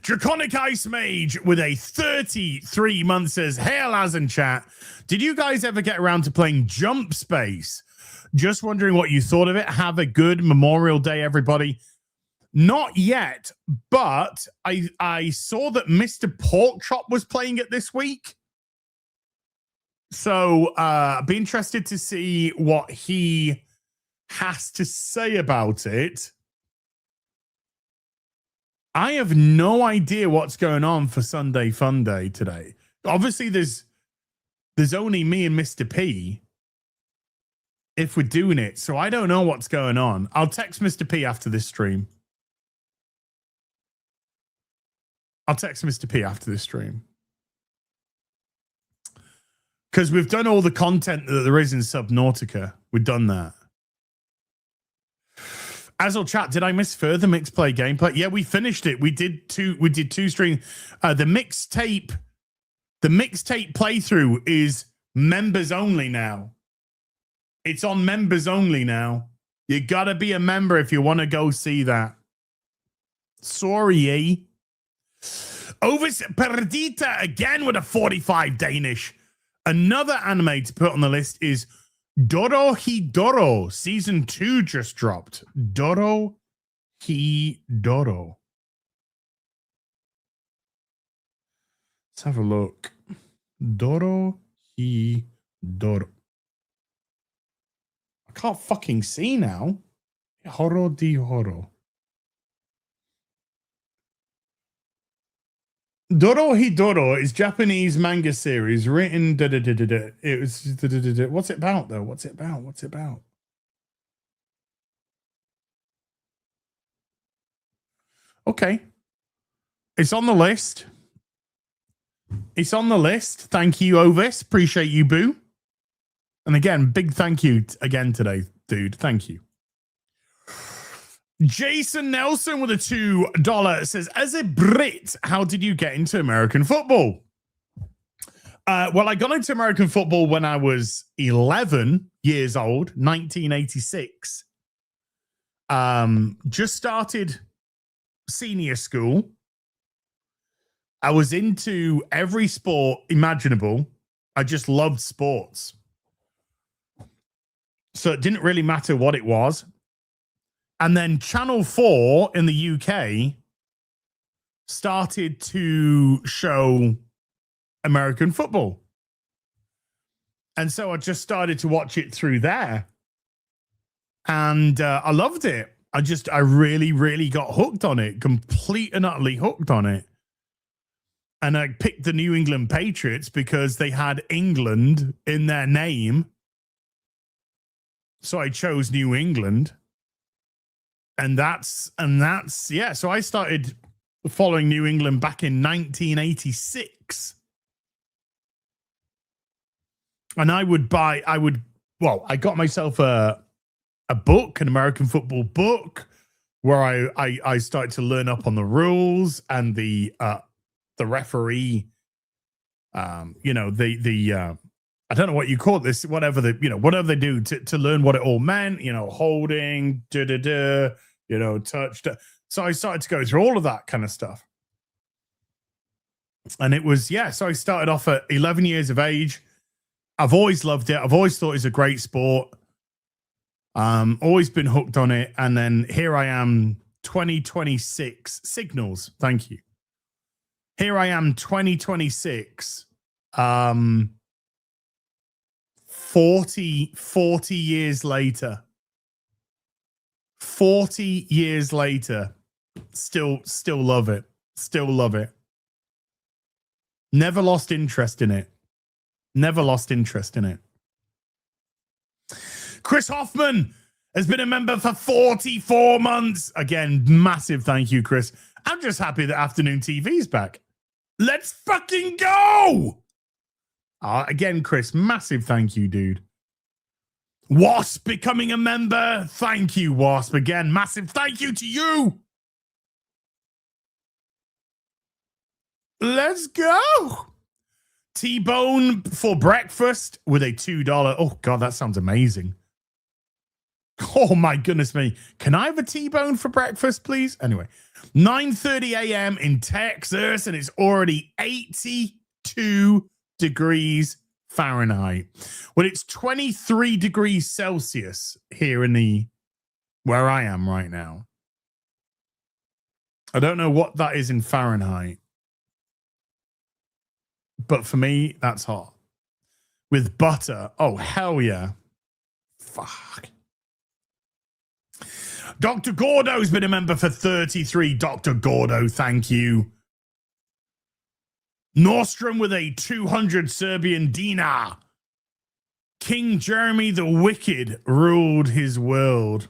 Draconic Ice Mage with a 33 month says, hey, Alaz and chat. Did you guys ever get around to playing Jump Space? Just wondering what you thought of it. Have a good Memorial Day, everybody. Not yet, but I saw that Mr. Porkchop was playing it this week. So I'd be interested to see what he has to say about it. I have no idea what's going on for Sunday Fun Day today. Obviously, there's only me and Mr. P if we're doing it. So I don't know what's going on. I'll text Mr. P after this stream. Because we've done all the content that there is in Subnautica. We've done that. Azul chat, did I miss further mixed play gameplay? Yeah, we finished it. We did two streams. The mixtape playthrough is members only now. It's on members only now. You gotta be a member if you want to go see that. Sorry, eh? Ovis Perdita again with a 45 Danish. Another anime to put on the list is Doro Hidoro. Season 2 just dropped. Doro Hidoro. Let's have a look. Doro Hidoro. I can't fucking see now. Horo di Horo. Doro Hidoro is Japanese manga series written. It was. What's it about though? What's it about? Okay, it's on the list. Thank you, Ovis. Appreciate you, boo. And again, big thank you again today, dude. Thank you. Jason Nelson with a $2 says, as a Brit, how did you get into American football? Well, I got into American football when I was 11 years old, 1986. Just started senior school. I was into every sport imaginable. I just loved sports. So it didn't really matter what it was. And then Channel 4 in the UK started to show American football. And so I just started to watch it through there. And I loved it. I really, really got hooked on it. Complete and utterly hooked on it. And I picked the New England Patriots because they had England in their name. So I chose New England. And that's yeah. So I started following New England back in 1986. And I got myself a book, an American football book, where I started to learn up on the rules and the referee, I don't know what you call this, whatever they do to learn what it all meant, holding, touch. So I started to go through all of that kind of stuff. And it was, so I started off at 11 years of age. I've always loved it. I've always thought it was a great sport. Always been hooked on it. And then here I am, 2026. Signals, thank you. Here I am, 2026. 40 years later. 40 years later. Still love it. Still love it. Never lost interest in it. Never lost interest in it. Chris Hoffman has been a member for 44 months. Again, massive thank you, Chris. I'm just happy that afternoon TV's back. Let's fucking go! Again, Chris, massive thank you, dude. Wasp becoming a member. Thank you, Wasp. Again, massive thank you to you. Let's go. T-bone for breakfast with a $2. Oh, God, that sounds amazing. Oh, my goodness me. Can I have a T-bone for breakfast, please? Anyway, 9:30 a.m. in Texas, and it's already 82 degrees Fahrenheit. Well, it's 23 degrees Celsius here in where I am right now. I don't know what that is in Fahrenheit. But for me, that's hot. With butter. Oh, hell yeah. Fuck. Dr. Gordo's been a member for 33. Dr. Gordo, thank you. Nordstrom with a 200 Serbian dinar. King Jeremy the Wicked ruled his world.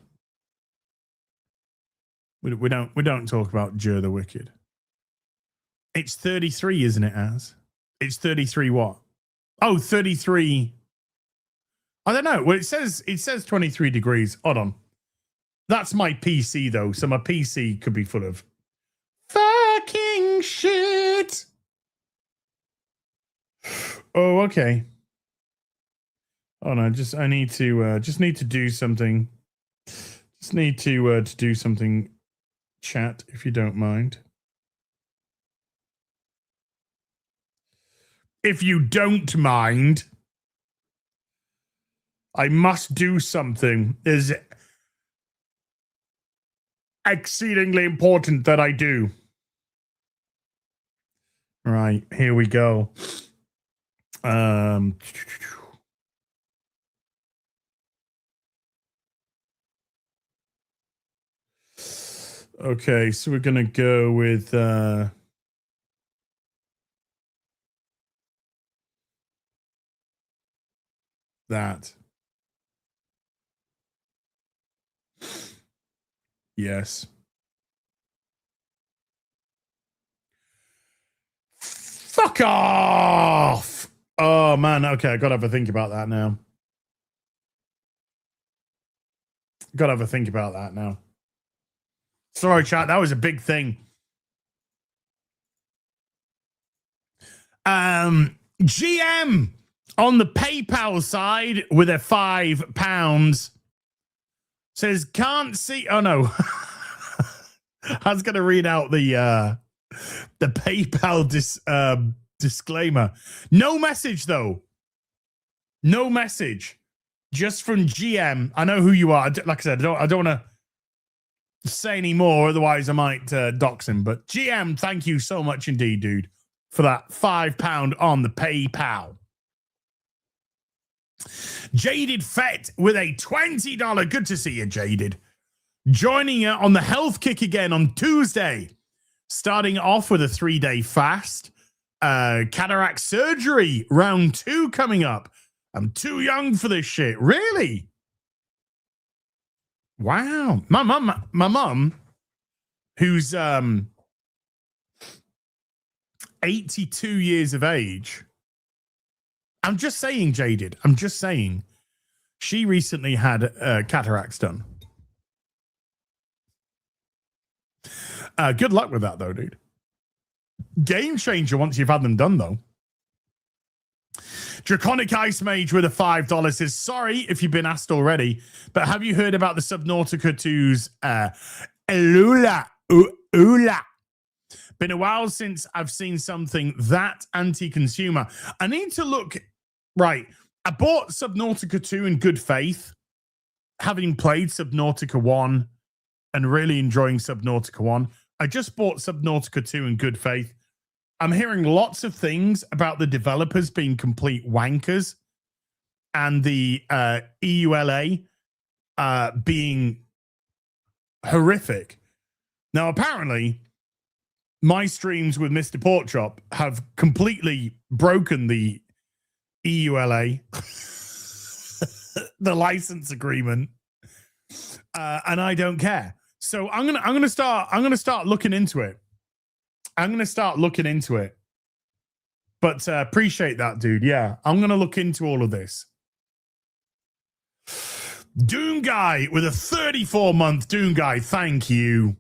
We don't talk about Jer the Wicked. It's 33, isn't it, Az? It's 33 what? Oh, 33. I don't know. Well, it says 23 degrees. Hold on. That's my PC, though. So my PC could be full of fucking shit. Oh, okay. Oh no, I need to do something. Just need to do something, chat, if you don't mind. If you don't mind, I must do something. Is exceedingly important that I do. Right, here we go. Okay, so we're gonna go with that. Yes. Fuck off! Oh, man. Okay, I gotta have a think about that now. Gotta have a think about that now. Sorry, chat. That was a big thing. GM on the PayPal side with a £5 says, can't see. Oh, no. I was going to read out the PayPal disclaimer. No message, though. No message. Just from GM. I know who you are. Like I said, I don't want to say any more, otherwise I might dox him. But GM, thank you so much indeed, dude, for that £5 on the PayPal. Jaded Fett with a $20. Good to see you, Jaded. Joining you on the health kick again on Tuesday. Starting off with a 3-day fast. Cataract surgery, round 2 coming up. I'm too young for this shit. Really? Wow. My mum, who's 82 years of age. I'm just saying, Jaded. I'm just saying. She recently had cataracts done. Good luck with that, though, dude. Game changer once you've had them done, though. Draconic Ice Mage with a $5 says, sorry if you've been asked already, but have you heard about the Subnautica 2's Ula? Been a while since I've seen something that anti-consumer. I need to look. Right. I bought Subnautica 2 in good faith, having played Subnautica 1 and really enjoying Subnautica 1. I just bought Subnautica 2 in good faith. I'm hearing lots of things about the developers being complete wankers and the EULA being horrific. Now, apparently, my streams with Mr. Porkchop have completely broken the EULA, the license agreement, and I don't care. So I'm gonna start looking into it. But appreciate that, dude. Yeah, I'm gonna look into all of this. Doom Guy with a 34-month Doom Guy. Thank you.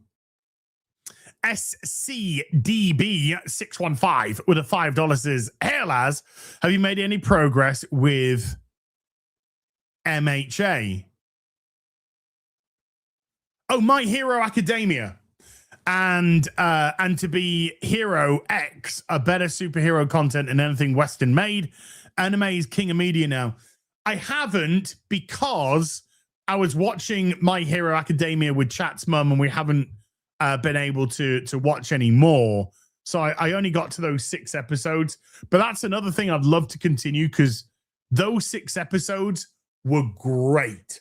SCDB615 with a $5 says, "Hey, Laz, have you made any progress with MHA?" Oh, My Hero Academia. And to be Hero X, a better superhero content than anything Western made. Anime is king of media now. I haven't, because I was watching My Hero Academia with Chat's mum, and we haven't been able to watch any more. So I only got to those 6 episodes. But that's another thing I'd love to continue, because those 6 episodes were great.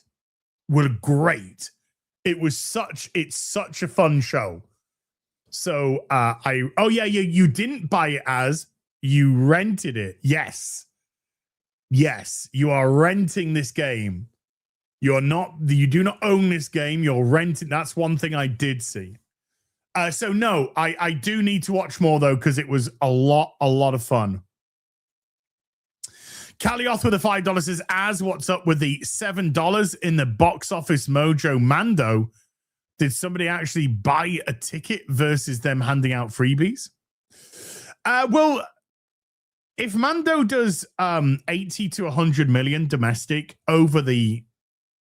It's such a fun show. So you didn't buy it, as you rented it. Yes, you are renting this game. You do not own this game. You're renting. That's one thing I did see. So no, I do need to watch more though, because it was a lot of fun. Calioth with a $5 says, "As what's up with the $7 in the box office mojo Mando? Did somebody actually buy a ticket versus them handing out freebies?" Well, if Mando does 80 to 100 million domestic over the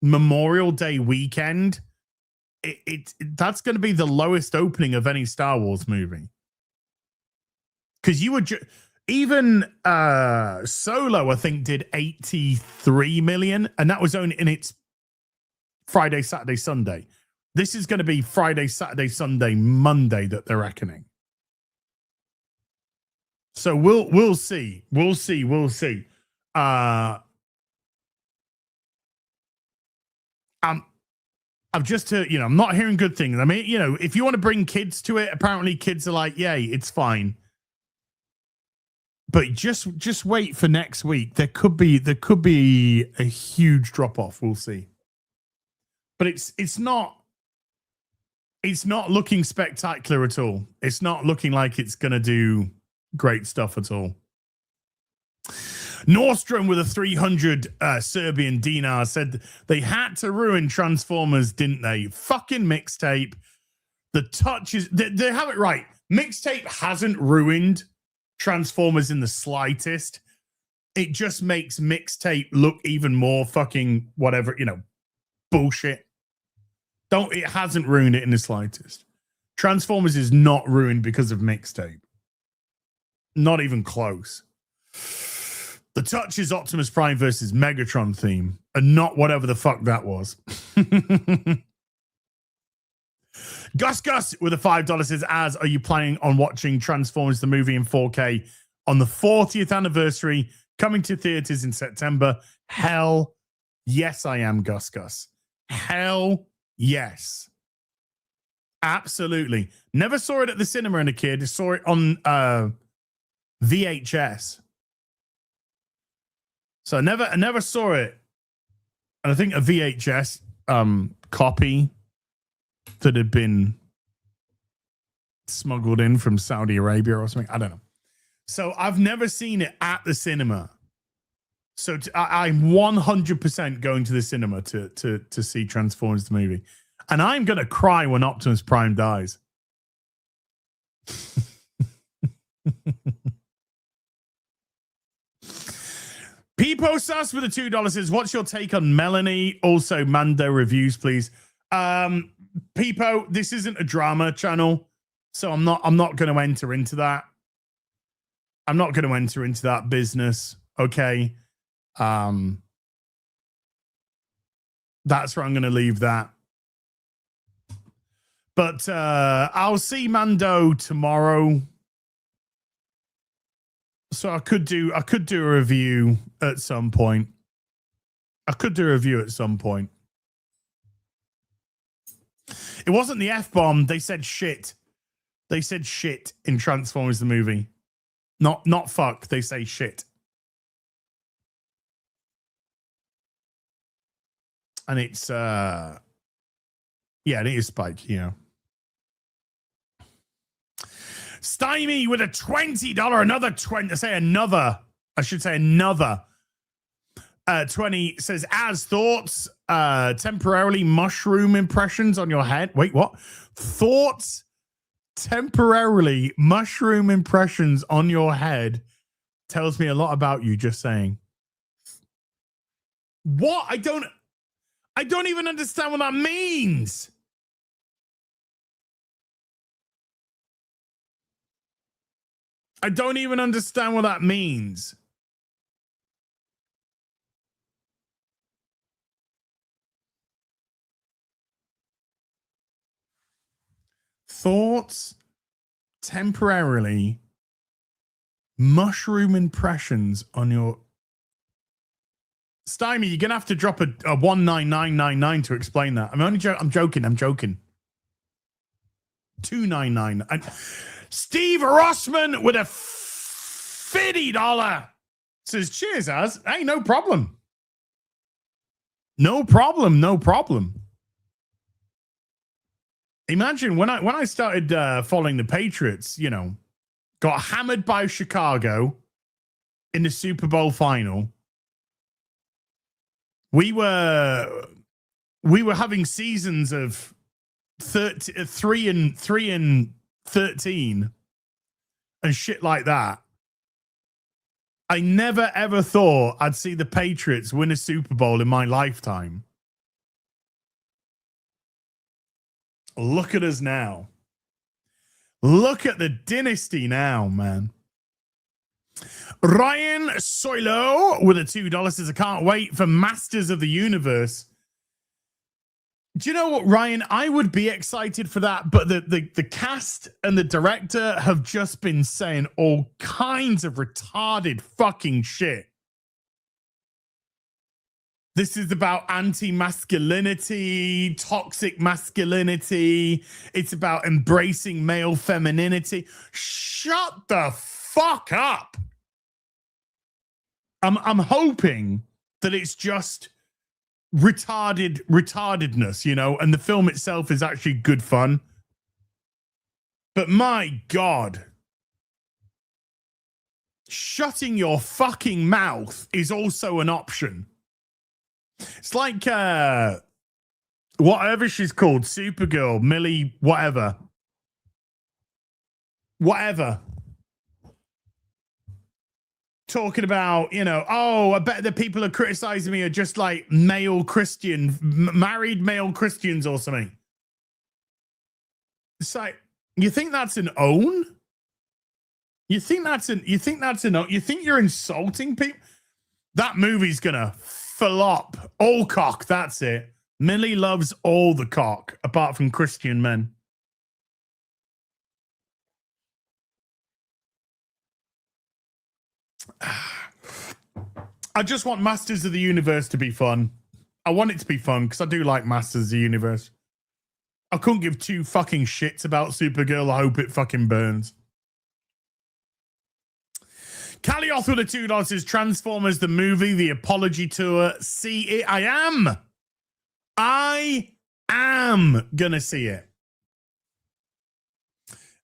Memorial Day weekend, that's going to be the lowest opening of any Star Wars movie. Because you would even Solo, I think, did 83 million, and that was only in its Friday, Saturday, Sunday. This is going to be Friday, Saturday, Sunday, Monday that they're reckoning. So we'll see. I've just heard, I'm not hearing good things. I mean, if you want to bring kids to it, apparently kids are like, yay, it's fine. But just wait for next week. There could be a huge drop off. We'll see. But it's not looking spectacular at all. It's not looking like it's going to do great stuff at all. Nordstrom with a 300 Serbian dinar said they had to ruin Transformers, didn't they? Fucking Mixtape. The touch is... They have it right. Mixtape hasn't ruined Transformers in the slightest. It just makes Mixtape look even more fucking whatever, bullshit. It hasn't ruined it in the slightest. Transformers is not ruined because of Mixtape. Not even close. The touch is Optimus Prime versus Megatron theme, and not whatever the fuck that was. Gus with a $5 says, "As are you planning on watching Transformers the movie in 4K on the 40th anniversary, coming to theaters in September?" Hell yes, I am, Gus. Hell yes. Absolutely. Never saw it at the cinema as a kid. Saw it on VHS. So I never saw it. And I think a VHS copy that had been smuggled in from Saudi Arabia or something. I don't know. So I've never seen it at the cinema. So I'm 100% going to the cinema to see Transformers the movie. And I'm going to cry when Optimus Prime dies. Peepo Sus with a $2 says, "What's your take on Melanie? Also, Mando reviews, please." Peepo, this isn't a drama channel, so I'm not going to enter into that. I'm not going to enter into that business. Okay. That's where I'm going to leave that. But I'll see Mando tomorrow. So I could do a review at some point. It wasn't the F-bomb. They said shit. They said shit in Transformers the movie. Not fuck. They say shit. And it's yeah, it is Spike, you know. Stymie with a $20, another 20. I should say another 20 says, as thoughts, temporarily mushroom impressions on your head. Wait, what? Thoughts, temporarily mushroom impressions on your head tells me a lot about you, just saying. What? I don't even understand what that means. I don't even understand what that means. Thoughts, temporarily mushroom impressions on your... Stymie, you're gonna have to drop a 19999 to explain that. I'm joking. 299. Steve Rossman with a $50 says, cheers, Az. Hey, no problem. No problem. Imagine when I started following the Patriots, you know, got hammered by Chicago in the Super Bowl final. We were having seasons of 3 and 13 and shit like that. I never ever thought I'd see the Patriots win a Super Bowl in my lifetime. Look at us now. Look at the dynasty now, man. Ryan Soilo with a $2 says, I can't wait for Masters of the Universe. Do you know what, Ryan? I would be excited for that, but the cast and the director have just been saying all kinds of retarded fucking shit. This is about anti-masculinity, toxic masculinity. It's about embracing male femininity. Shut the fuck up. I'm hoping that it's just retardedness, you know, and the film itself is actually good fun. But my God, shutting your fucking mouth is also an option. It's like whatever she's called, Supergirl, Millie, whatever. Talking about, you know, oh, I bet the people are criticizing me are just like male Christian, married male Christians or something. It's like, you think that's an own? You think you're insulting people? That movie's gonna flop. All cock, that's it. Millie loves all the cock, apart from Christian men. I just want Masters of the Universe to be fun. I want it to be fun because I do like Masters of the Universe. I couldn't give two fucking shits about Supergirl. I hope it fucking burns. Calioth with a $2 is Transformers the movie, the apology tour. See it. I am gonna see it.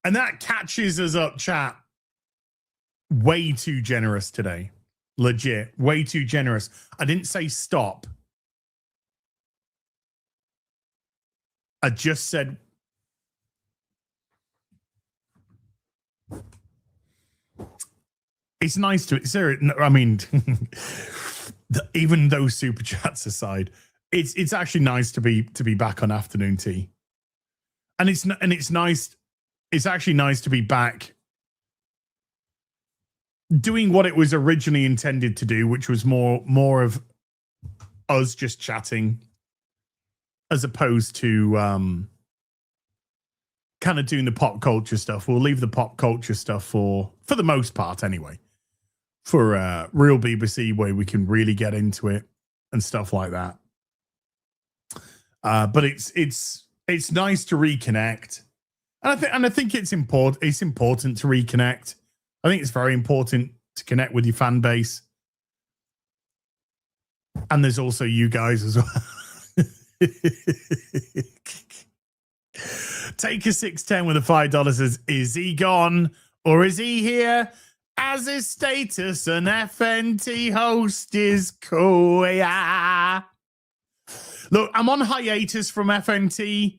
And that catches us up, chat. Way too generous today. Legit. Way too generous. I didn't say stop. I just said... It's nice to... I mean, even those super chats aside, it's actually nice to be back on afternoon tea. And it's nice... It's actually nice to be back doing what it was originally intended to do, which was more of us just chatting as opposed to kind of doing the pop culture stuff. We'll leave the pop culture stuff for the most part anyway, for real BBC where we can really get into it and stuff like that. But it's nice to reconnect. And I think it's important. It's important to reconnect. I think it's very important to connect with your fan base. And there's also you guys as well. Take a 610 with a $5 says, is he gone or is he here? As his status, an FNT host is cool. Yeah. Look, I'm on hiatus from FNT.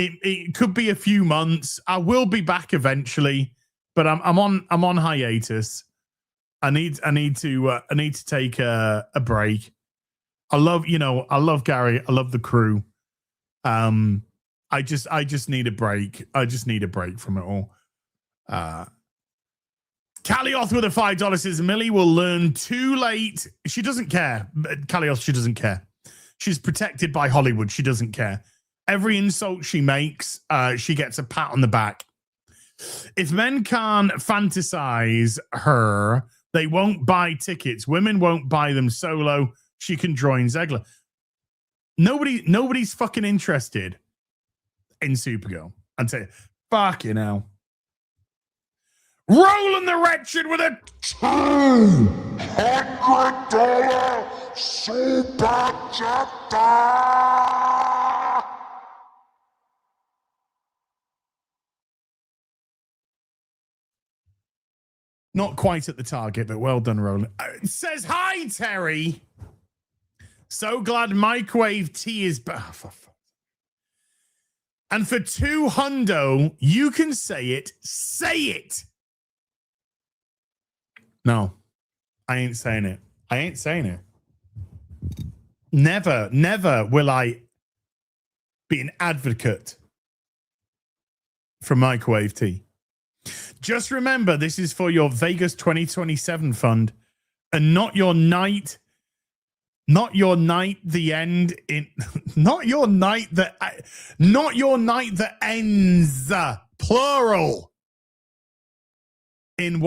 It could be a few months. I will be back eventually, but I'm on hiatus. I need to take a break. I love Gary. I love the crew. I just need a break. I just need a break from it all. Calioth with a $5 says Millie will learn too late. She doesn't care. Calioth, she doesn't care. She's protected by Hollywood. She doesn't care. Every insult she makes, she gets a pat on the back. If men can't fantasize her, they won't buy tickets. Women won't buy them solo. She can join Zegler. Nobody's fucking interested in Supergirl. I'd say, fuck you now. Roland the Wretched with a $200 super chat. Not quite at the target, but well done, Roland. It says, hi, Terry. So glad microwave tea is back. And for $200, you can say it. Say it. No, I ain't saying it. I ain't saying it. Never will I be an advocate for microwave tea. Just remember, this is for your Vegas 2027 fund and not your night the end in not your night that ends plural in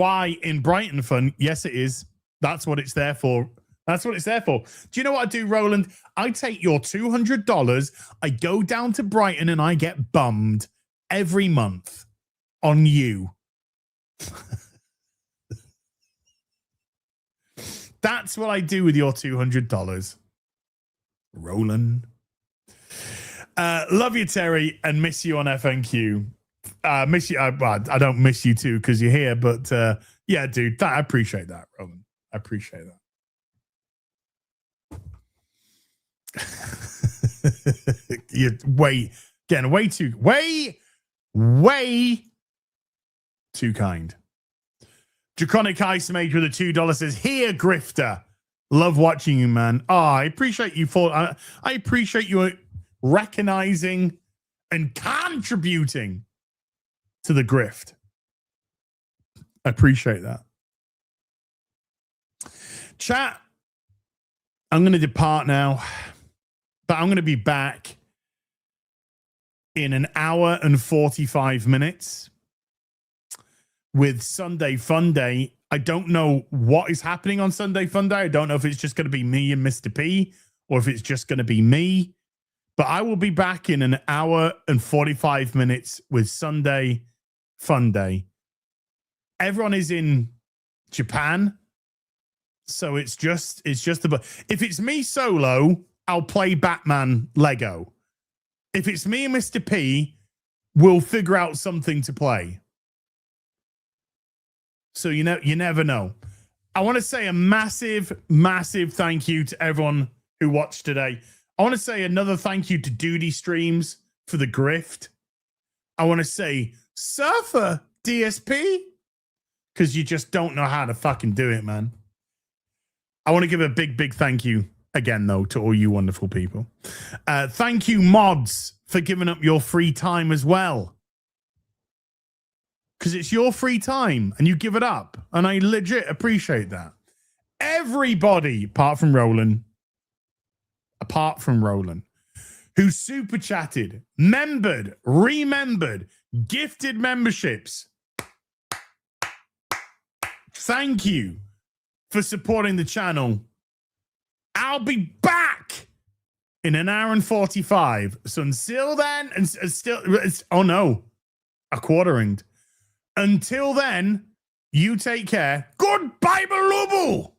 Brighton fund. Yes, it is. That's what it's there for. That's what it's there for. Do you know what I do, Roland? I take your $200, I go down to Brighton and I get bummed every month on you. That's what I do with your $200. Roland. Love you, Terry, and miss you on FNQ. Miss you. I don't miss you too because you're here, but yeah, dude, I appreciate that, Roland. I appreciate that. You're way too kind. Draconic Ice Mage with a $2 says, here, Grifter. Love watching you, man. Oh, I appreciate you I appreciate you recognizing and contributing to the grift. I appreciate that. Chat, I'm going to depart now, but I'm going to be back in an hour and 45 minutes with Sunday Fun Day. I don't know what is happening on Sunday Fun Day. I don't know if it's just going to be me and Mr. P or if it's just going to be me, but I will be back in an hour and 45 minutes with Sunday Fun Day. Everyone is in Japan, so it's just if it's me solo, I'll play Batman Lego. If it's me and Mr. P, we'll figure out something to play. So you never know. I want to say a massive, massive thank you to everyone who watched today. I want to say another thank you to Duty Streams for the grift. I want to say Surfer DSP because you just don't know how to fucking do it, man. I want to give a big, big thank you again, though, to all you wonderful people. Thank you, Mods, for giving up your free time as well. Because it's your free time and you give it up. And I legit appreciate that. Everybody, apart from Roland, who super chatted, membered, remembered, gifted memberships. Thank you for supporting the channel. I'll be back in an hour and 45. So until then, oh no. a quarter ringed. Until then, you take care. Goodbye, Belubu.